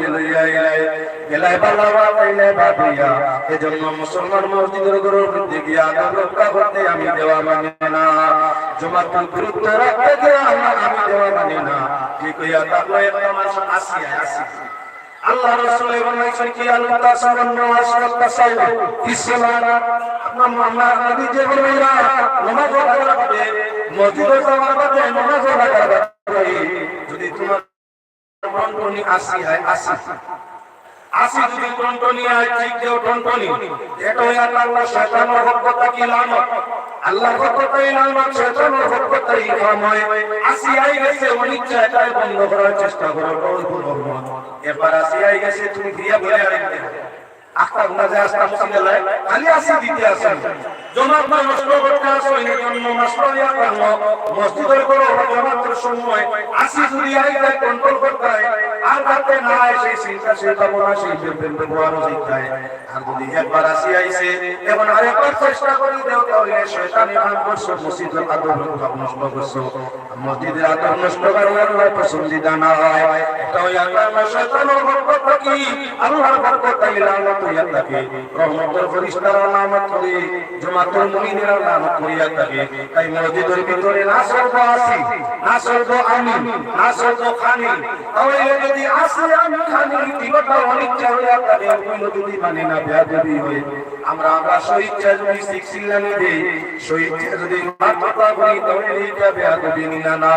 গেলায় বালাওয়া তাইলে বাদিয়া। এজন্য মুসলমান মসজিদের ঘরের মধ্যে গিয়া আদব রক্ষা করতে আমি দেওয়া মানে না। জমাতুল গুরুত্ব রাখতে গিয়া আমি দেওয়া মানে না। কি কইয়া তাহলে একটা মানুষ আসি আল্লাহ রাসূল বলেছেন কি আল-তাসাওয়ান ওয়া তাসাওয়া ইসলাম আমরা নবী যে বলেরা নামাজ পড়বে মসজিদে যাওয়ার পরে নামাজ পড়বে যদি তোমার টনটনি আসি হয় আসি যদি টনটনি হয় ঠিক দেও টনটনি এটা হই আল্লাহ শয়তানের হকতা কি লানত আল্লাহর হকতাই লানত শয়তানের হকতাই কামায় আসি আই গেছে অনিচ্ছা এটাই বন্ধ করার চেষ্টা করো এবার আসি আই গেছে তুমি দিয়া বলে আরেকটা আখতার নাজে আস্তা মুসিলে খালি আসি দিতে আসেন জমাত নষ্ট করতে আসো এই জন্য মাসলাইয়া করলো মসজিদের করো জমাতের সময় আসি যদি আইটা কন্ট্রোল করতে হয় আর যাতে না এসে চিন্তা সে ভাবনা সেই ব্যবহার শিখায় আর যদি একবার আসি আইছে এবং আরেকবার চেষ্টা করি দেও তাহলে শয়তানের আদর্শ মসজিদের আদর নষ্ট করছো মসজিদের আদর নষ্ট করে আল্লাহ পছন্দিদা না হয় এটা ওই আল্লাহ শয়তানের বরকত কি আল্লাহর বরকত লানত হইয়া থাকে রহমতের ফেরেশতারা লানত করে জামাতুল মুমিনিনরা লানত করিয়া থাকে তাই মসজিদের ভিতরে না সরব আসি না সরব আমি না সরব খানি তাহলে যদি আসি আমি খানি দিবটা অনিচ্ছা হইয়া থাকে ওই যদি মানে না বেয়াদবি হয় আমরা স্বেচ্ছা যদি শিখছিলাম দেই স্বেচ্ছা যদি মাথা করি তাহলে এটা বেয়াদবি না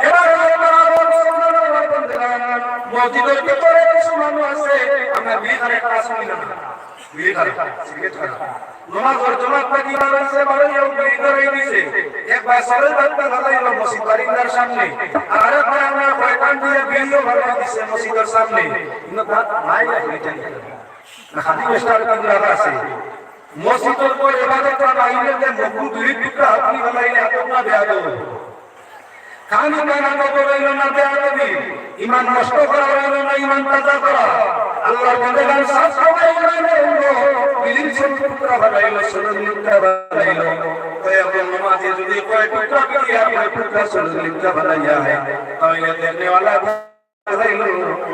এবার মসজিদের ভিতরে কিছু মানুষ আছে আমরা বিহারে কাজ করি না বিহারে সিগারেট খানা নমাজ পড়তে জমাত কি বানাইছে বাড়িও বিহারে দিছে একবার সরে বাচ্চা লাগাইলো মসজিদ বারিন্দার সামনে আর আরেকবার আমরা কয়টান দিয়ে ভিডিও বানাই দিছে মসজিদের সামনে কিন্তু তার নাই এটা না খালি স্টার কি লাগা আছে মসজিদের পর ইবাদত করা আইলে যে মকরু দুই টুকরা আপনি বানাইলে আপনারা বেয়াদব খানি কানা তো বইলো না বেয়াদবি ঈমান নষ্ট করা হইলো না ঈমান তাজা করা আল্লাহ বলেন সব সবাই মানলো বিলিন টুকরা বানাইলো সুলুল টুকরা বানাইলো কয় এবং নামাজে যদি কয় টুকরা বিয়া কয় টুকরা সুলুল টুকরা বানাইয়া হয় তাহলে দেখনে वाला বানাইলো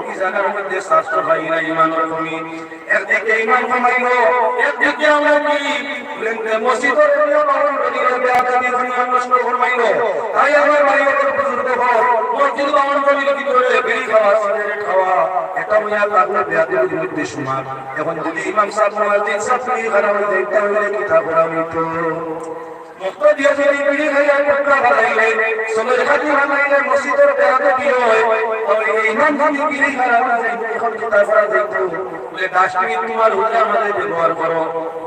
এই জায়গার মধ্যে শাস্ত্র ভাই না ঈমানের কমি একদিকে ঈমান কমাইলো একদিকে আমরা কি মসজিদের নিয়ম পালন করি বেয়াদবি ঈমান নষ্ট ফরমাইলো তাই আমার ভাইয়ের বুজুর্গ হও মসজিদ পালন করি ভিতরে বিড়ি খাওয়া সিগারেট খাওয়া এটা মিয়া আপনার বেয়াদবির মধ্যে সমান এখন যদি ইমাম সাহেব মুয়াজ্জিন সাহেব খারাপ হয়ে যায় তাহলে কি তা বলা হইতো মুক্ত দিয়ে যদি বিড়ি খাইয়া টুকরা বানাইলে সময় খাতি বানাইলে মসজিদের বেয়াদবি হয় আর ইমাম যদি বিড়ি খারাপ হয়ে যায় এখন কি তা বলা যাইতো বলে ডাস্টবিন তোমার হুজুর আমাদের ব্যবহার করো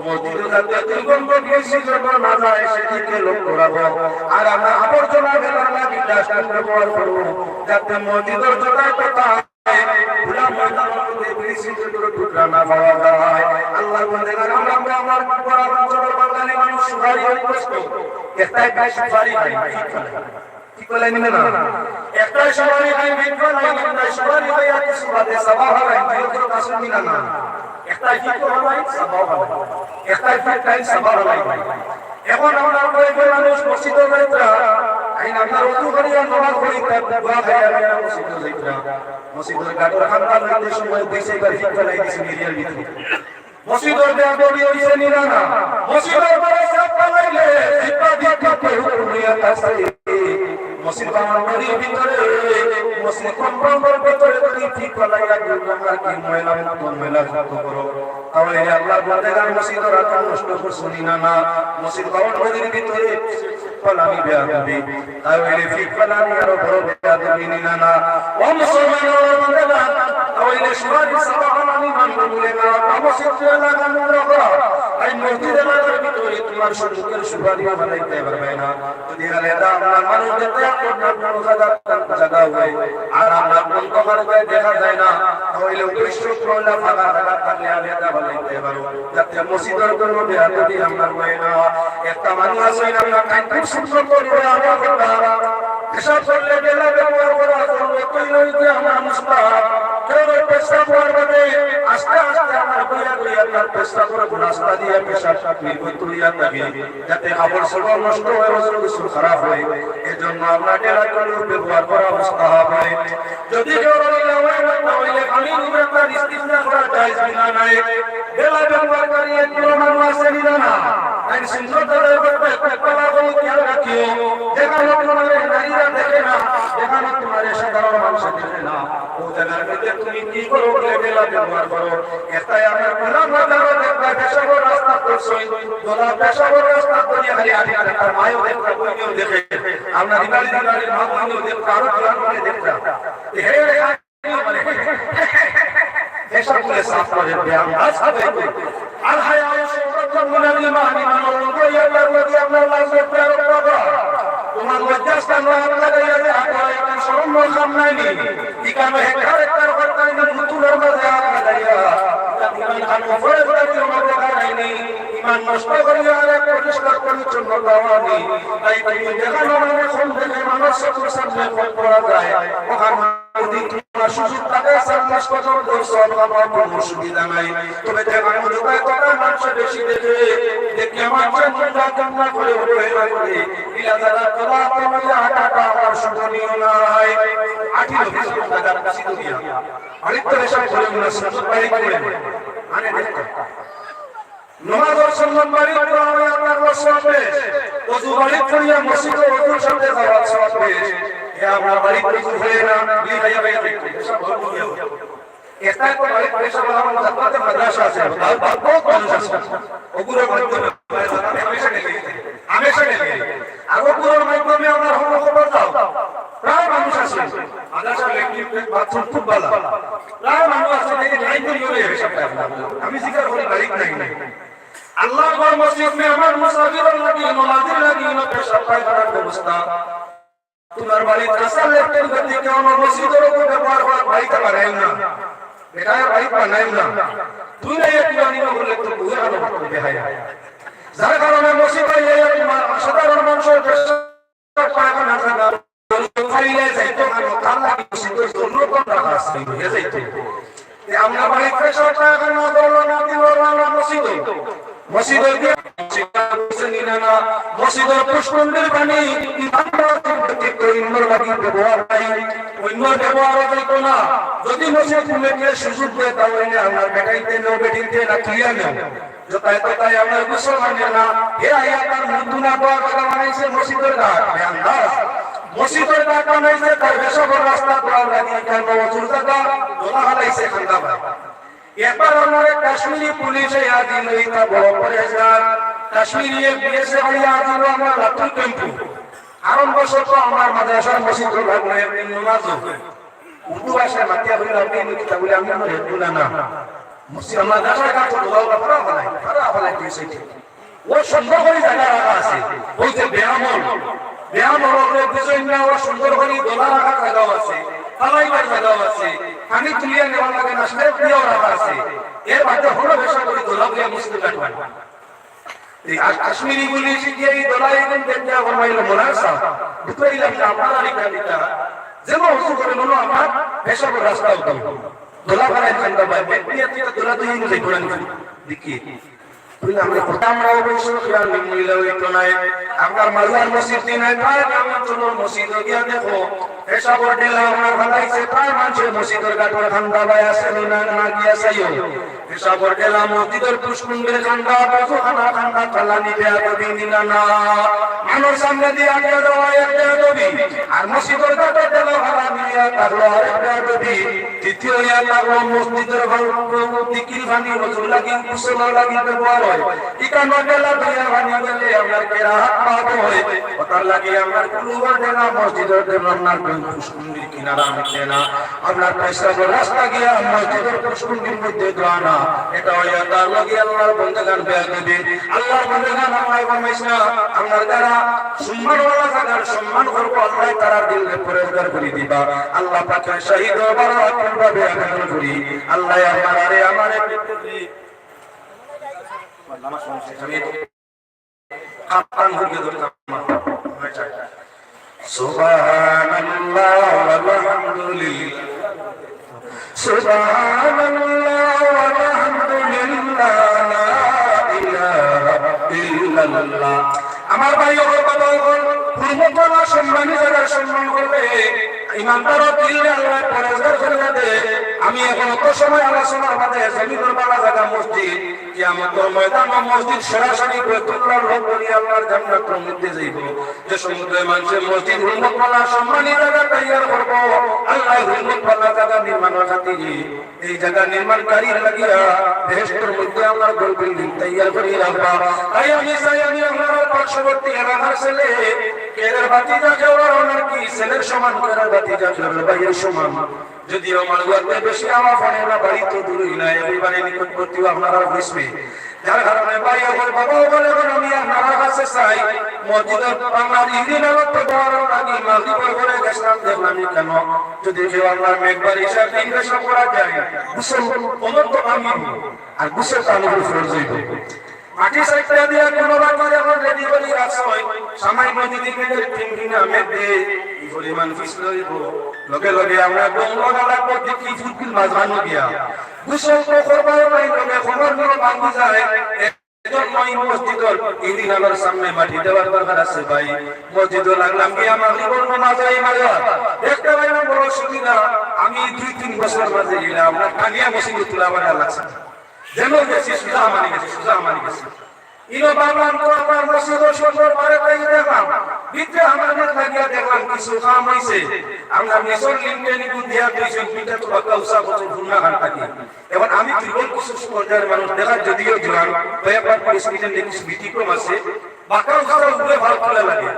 মসজিদে যাতে দুর্গন্ধ বেশি যখন না যায় সেদিকে লক্ষ্য রাখো আর আমরা আবর্জনা ফেলার লাগি ডাস্টবিন ব্যবহার করবো যাতে মসজিদের জোটায় কথা পুরা ময়দানের মধ্যে বেশি টুকরা না পাওয়া যায় আল্লাহ বলে আমরা আমার পড়া অঞ্চলের বাঙালি মানুষ সুপারি হয়ে কষ্ট একটাই কাজ সুপারি হয় কি বলে নিবে না একটাই সুপারি হয় বিকল হয় একটাই সুপারি হয় আর কিছু বাদে সবাই হয় কেউ কাছে মিলা না একটাই কি হয় সবাই হয় একটাই ফাইটাই সবাই হয় এখন আমরা কয়েকজন মানুষ মসজিদে যাইতা আইন আমরা ওযু করিয়া নামাজ পড়ি দোয়া খাইয়া মসজিদে যাইতা মসজিদের গাড়ির খান্দার মধ্যে সময় বসে করে ফলাই দিছে মিরিয়ার ভিতরে মসজিদের বেয়াদবি হইছে নিরানা মসজিদের পরে সব পালাইলে জিব্বা দিয়ে কাটে হুকুমিয়া কাছে মসজিদ বানানোর ভিতরে মসজিদ কম্পাউন্ডের ভিতরে তুমি ঠিক ফলাইয়া দুর্গন্ধ কি ময়লা যত করো তাহলে আল্লাহ বলে গান মসজিদের আকার নষ্ট করছো না মসজিদ বানানোর ভিতরে ফলানি বেয়াদবি তাহলে ঠিক ফলানি আরো বড় বেয়াদবি না ও মুসলমানের বান্দা তাহলে সুরারি সাবাহানি মানবুলে না মসজিদে লাগানো রাখো এই মসজিদে লাগানোর ভিতরে তোমার সম্মুখের সুরারি বানাইতে পারবে না যদি আলাদা আমরা মানুষদের জায়গা হয় আর আমরা কোন কবরে দেখা যায় না তাহলে উদ্দেশ্য প্রলা ফাঁকা জায়গা থাকলে আলাদা বানাইতে পারো যাতে মসজিদের কোনো বেয়াদবি আমরা হয় না একটা মানুষ আছে আমরা কাইন খুব সুন্দর করে আমরা কথা এসব করলে বেলা ব্যবহার করা যতই লইতে আমরা মুস্তাহাব কেউ পেশাব করবে আস্তে আস্তে আমরা কইয়া আপনার পেশাব করে রাস্তা দিয়ে পেশাব নির্গত হইয়া থাকে যাতে কাপড় চোপড় নষ্ট হয় ওজন কিছু খারাপ হয় এজন্য আমরা ডেলা করে ব্যবহার করা মুস্তাহাব হয় যদি কেউ রইলা হয় না হইলে পানি উপরে তার ইস্তিজা করা জায়েজ বিনা নাই ডেলা ব্যবহার করি কোনো মানুষ আছে না আইন শৃঙ্খলার ব্যাপারে কলা বল খেয়াল রাখিও যেখানে তোমার নারীরা দেখে না যেখানে তোমার সাধারণ মানুষ দেখে না ও জায়গার মধ্যে তুমি কি করো লেভেলা ব্যবহার করো এটাই আমার কোরআন বাজারও দেখবা পেশাবর রাস্তা করছই দোলা পেশাবর রাস্তা করিয়া খালি আদি আর মায়ও দেখবা বইও দেখে আমরা দিবালি দিবালি মা বইও দেখবা আরো কোরআন বলে দেখবা হে রে বলে এসব বলে সাফ করে দেয়া আসাবে আল হায়া সুরাতুল মুনাফিকুন ইমানুল মুয়াল্লাহ ওয়া আপনার লাজে প্যারো বাবা তোমার লজ্জাস্থান লাগাইয়া দে আপায় কান শরম সামনে নি ইকামে হেক্টর করতে না মুতুলের মাঝে আপ লাগাইয়া ইমান খান উপরে পড়তে মধ্যে খাইনি ইমান নষ্ট করিয়া আর পরিষ্কার পরিচ্ছন্ন দাওয়ানি তাই তুমি দেখানো মানে কোন দেখে মানুষ সামনে পড়া যায় ওখানে যদি তোমার সুযোগ থাকে সামনাস কজন দর্শন আমার কোনো সুবিধা নাই তবে দেখানো লোকায় কথা মানুষ বেশি দেখে দেখে আমার মনটা কান্না করে ওঠে করে ইলা যারা করা তোমার হাঁটাটা আমার শোভনীয় নয় আঠিলো কিছু টাকা কাছে দিয়া আরেকটা রেশা করে না সুযোগ পাই করে আনে দেখো নমাজ ও সুন্নাত বাড়ি করে আপনার ওয়াসওয়াবে ওযু বাড়ি করিয়া মসজিদে ওযুর সাথে যাওয়ার সওয়াবে এ আপনার বাড়ি করে হয়ে না লিখাইয়া বাইরে দেখতে সব ভুল হয়ে এটা তো বাড়ি পয়সা বাবা জান্নাতে মাদ্রাসা আছে বহুত মানুষ আছে ওগুলোর মাধ্যমে হামেশা নেই আর ওগুলোর মাধ্যমে আমরা হলো খবর দাও প্রায় মানুষ আছে মাদ্রাসা ইলেকট্রিক বাথরুম খুব ভালো প্রায় মানুষ আছে দেখি লাইন দিয়ে হয়ে সব আমি জিজ্ঞাসা করি বাড়ি নাই আল্লাহ পাক মসজিদ মে আমার মুসাফিরুল লাগি নমাজির লাগি না পেশা পায়খানার ব্যবস্থা তোমার বাড়ি কাঁচা লেফটের গতি কেমন মসজিদের উপর ব্যবহার করা বাড়িতে বানাই না এটা বাড়ি বানাই না তুই না একটু আনিও বলে তো বুঝে আলো করতে হয় যার কারণে মসজিদে তোমার সাধারণ মানুষের পেশা পায়খানা জায়গা ফাইলে যাইতো আর তার লাগি মসজিদের জন্য কোন রাখা আছে হয়ে যাইতো আমরা বাড়ি পেশা পায়খানা বললো না দিলো না মসজিদে দিয়ে মসজিদের পুষ্পন্ডের পানি ব্যবহার না যদি মসজিদ সুযোগ দেয় তাহলে আমার বেটাইতে নেও বেটিতে না ক্লিয়ার নেও যতায় ততায় আমার মুসলমানের না হে আয়া তার মৃত্যু না দেওয়ার কথা বানাইছে মসজিদের ঘাট মসজিদের ঘাট বানাইছে তার বেসবর রাস্তা করার লাগে কেন অজুর জায়গা দোলা হালাইছে খান্দা ভাই এবার আমার কাশ্মীরি পুলিশে আদিল এটা বড় পরেশগার কাশ্মীরি বিএসএ ভাইয়া আদিল আমার লাঠি টেম্পু কারণ বশত আমার মাদ্রাসার মসজিদ লাগলে নামাজ উর্দু ভাষায় মাতিয়া বলে আপনি কিতাব বলে আমি আমার হেতু না মসজিদ মাদ্রাসার কাছে দোলাও কাপড় বানাই দিয়েছে ও সুন্দর করে জায়গা রাখা আছে ওই যে ব্যায়ামল বুঝেন না ও সুন্দর করে দোলা রাখা জায়গা আছে পালাইবার জায়গা আছে পানি তুলিয়া নেওয়া লাগে না স্টেপ দিয়েও রাখা আছে এর মধ্যে হলো বেশা করে দোলা বলে মুসলিম কাটবেন এই কাশ্মীরি বলি শিখিয়ে এই দোলাই দিন দেখতে আমার মাইল মোনাসা বুঝাইলাম যে আপনারা লিখা যেন উঁচু করে মনো আমার বেশা করে রাস্তা উঠাও দোলা বানাই খান্দা ভাই ব্যক্তি দোলা তো ইউজ করে দেখি আমরা অবশ্যই খেয়াল মিলে হইতো নাই আপনার মাজার মসজিদ নাই প্রায় গ্রামের জন্য মসজিদ গিয়া দেখো এসব ডেলা আমরা ভালাইছে প্রায় মানুষের মসজিদের কাঠের খান্দা ভাই আছে না গিয়া চাইও এসব ডেলা মসজিদের পুষ্কুণ্ডের খান্দা খানা খান্দা খালা নিবে আদবি নিলা না মানুষ সামনে দিয়ে আগে দেওয়া একটা আদবি আর মসজিদের কাঠের ডেলা ভাড়া নিয়ে থাকলো আরেকটা আদবি তৃতীয় ইয়া লাগলো মসজিদের দিকির ভানি রজুল লাগি কুশল লাগি ব্যবহার ইকানো ডেলা দুনিয়া বানিয়ে গেলে আমরা কেরাত পাব হয় ওটার লাগি আমরা কুলুবার ডেলা মসজিদের দেবনার পুষ্কুন্ডির কিনারা নিতে না আমরা পয়সা রাস্তা গিয়া মসজিদের পুষ্কুন্ডির মধ্যে দাঁড়া এটা হইয়া তার লাগি আল্লাহর বন্দেগান বেয়া দেবে আল্লাহর বন্দেগান আমায় ফরমাইছে আমরা যারা সম্মানওয়ালা জায়গার সম্মান করব আল্লাহ তারা দিলে পরেজগার করে দিবা আল্লাহ পাকের শহীদ বারাকাতুল ভাবে আদান করি আল্লাহ আমারে নামাজ আমি কাপান হয়ে ধরতাম সুবহানাল্লাহ ওয়ালহামদুলিল্লাহ সুবহানাল্লাহ ওয়ালহামদুলিল্লাহ লা ইলাহা ইল্লাল্লাহ আমার ভাই ও বাবা হুরমতওয়ালা সম্মানী যারা সম্মান করবে ইমানদারও দিলে আল্লাহ পরেজগার করিয়া দে। আমি এখন অত সময় আলোচনার মাঝে জমিনের বালা জায়গা মসজিদ কিয়ামতের ময়দান ও মসজিদ সরাসরি বাইতুল্লাহর রব করি আল্লাহর জান্নাতের মধ্যে যাইব। যে সমুদ্রে মানুষের মসজিদ হুরমত वाला সম্মানী জায়গা তৈয়ার করব, আল্লাহ হুরমত वाला জায়গা নির্মাণের খাতিরে এই জায়গা নির্মাণকারীর লাগিয়া বেহেশতের মধ্যে আল্লাহর ঘর বিল্ডিং তৈয়ার করি রাখবা। তাই আমি চাই আমি আপনার পার্শ্ববর্তী এলাকার ছেলে কেরের বাতিজা কেওড়া ওনার কি ছেলের সমান কেরের বাতিজা কেওড়া ভাইয়ের সমান। যদিও আমার ঘরতে বেশি আমার ফোনে না বাড়ি তো দূরই নাই, এবারে নিকটবর্তীও আপনারা বুঝবে। যার কারণে ভাই আমার বাবা বলে আমি আপনার কাছে চাই মসজিদের আমার ইদিন আলোতে বড় লাগি মাগরিবের পরে গেছিলাম দেখলাম কেন যদি কেউ আমার মেঘবার হিসাব ইনভেস্ট করা যায় গোসল অনুর তো আমি আর গোসল পানি ফরজ হইব। মাটি সাইডটা দিয়া কোনো বাকি যখন রেডি করি রাখছই সামাই নদী থেকে টিনটিনা মেঘে এই পরিমাণ ফিসল হইব লগে লগে আমরা ডোংলা লাগবো দেখি ফুটকিল মাছ বানো গিয়া গোসল তো করবার নাই লগে খবর নিয়ে বাঙ্গি যায়। এজন্য এই মসজিদের ইদিন আলোর সামনে মাটি দেওয়ার দরকার আছে ভাই। মসজিদে লাগলাম কি আমার জীবন নামাজে মারা দেখতে পাই না বড় সুবিধা। আমি 2-3 বছর মাঝে গেলাম আমরা কানিয়া মসজিদে তুলা বানা লাগছে যেন গেছি সুজা মানি গেছি সুজা মানি গেছি ইনো বাংলাম তো আমার মসজিদের সুন্দর পারে তাই দেখলাম ভিতরে আমাদের লাগিয়া দেখলাম কিছু কাম হইছে। আমরা মিশর লিঙ্কে নিকু দিয়া দিয়েছেন পিঠা তো কাউসা কত গুণা হান থাকি। এখন আমি ত্রিভুবন কিছু পর্যায়ের মানুষ দেখার যদিও জোরান কয়েকবার প্রেসিডেন্ট কিছু ব্যতিক্রম আছে বাঁকা উসার উপরে ভালো তোলা লাগে।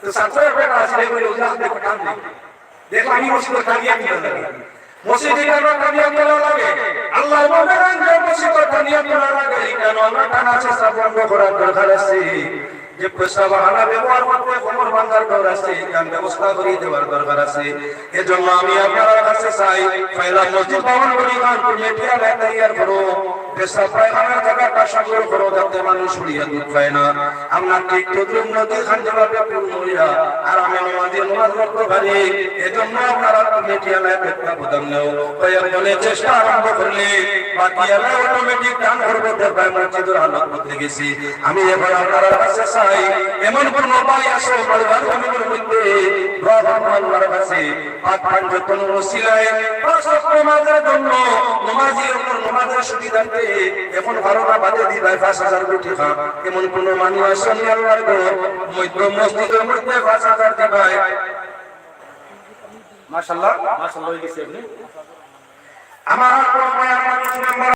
তো ছাত্রের বেটা আসলে বলে উদাহ দেখো টান দেখো আমি মসজিদের কানিয়া কিনা লাগে মসজিদে কেন কানিয়া তোলা লাগে আল্লাহ বলেন যে মসজিদে কানিয়া তোলা লাগে কেন আমরা টানা চেষ্টা বন্ধ করার দরকার আছে। যে পয়সা বাহানা ব্যবহার করতে কোমর ভাঙার দরকার আছে কান ব্যবস্থা করে দেওয়ার দরকার আছে। এজন্য আমি আপনার কাছে চাই পয়লা মসজিদ ভবন পরিমাণ কমিটিয়া তৈয়ার করো পেশা পায়খানার জায়গাটা সংগ্রহ করো যাতে মানুষ উড়িয়া দুধ পায় না। আমরা ঠিক তদ্রুপ নদী খান যেভাবে পূর্ণ হইয়া আর আমি আমাদের নামাজ পড়তে পারি। এজন্য আপনারা কমিটিয়া একটা প্রদান নেও কয়েকজনের চেষ্টা আরম্ভ করলে বাকি এলা অটোমেটিক টান করবো দেখবাই মসজিদের হালত বদলে গেছি। আমি এবার আপনার কাছে চাই এমন কোন ভাই আসো পরিবার কমিটির মধ্যে আল্লাহর কাছে পাঁচ পাঁচজন ওসিলায় পাঁচ ওয়াক্ত নামাজের জন্য নামাজির উপর নামাজের সুবিধার্থে এখন 12টা বাজে দিবাই 5000 কোটি টাকা এমন কোন মানুষ আসেনি আল্লাহর ঘর মধ্য মসজিদের মধ্যে 5000 দিবাই। মাশাআল্লাহ মাশাআল্লাহ হয়ে গেছে আপনি আমার কোন মানুষ নাম্বার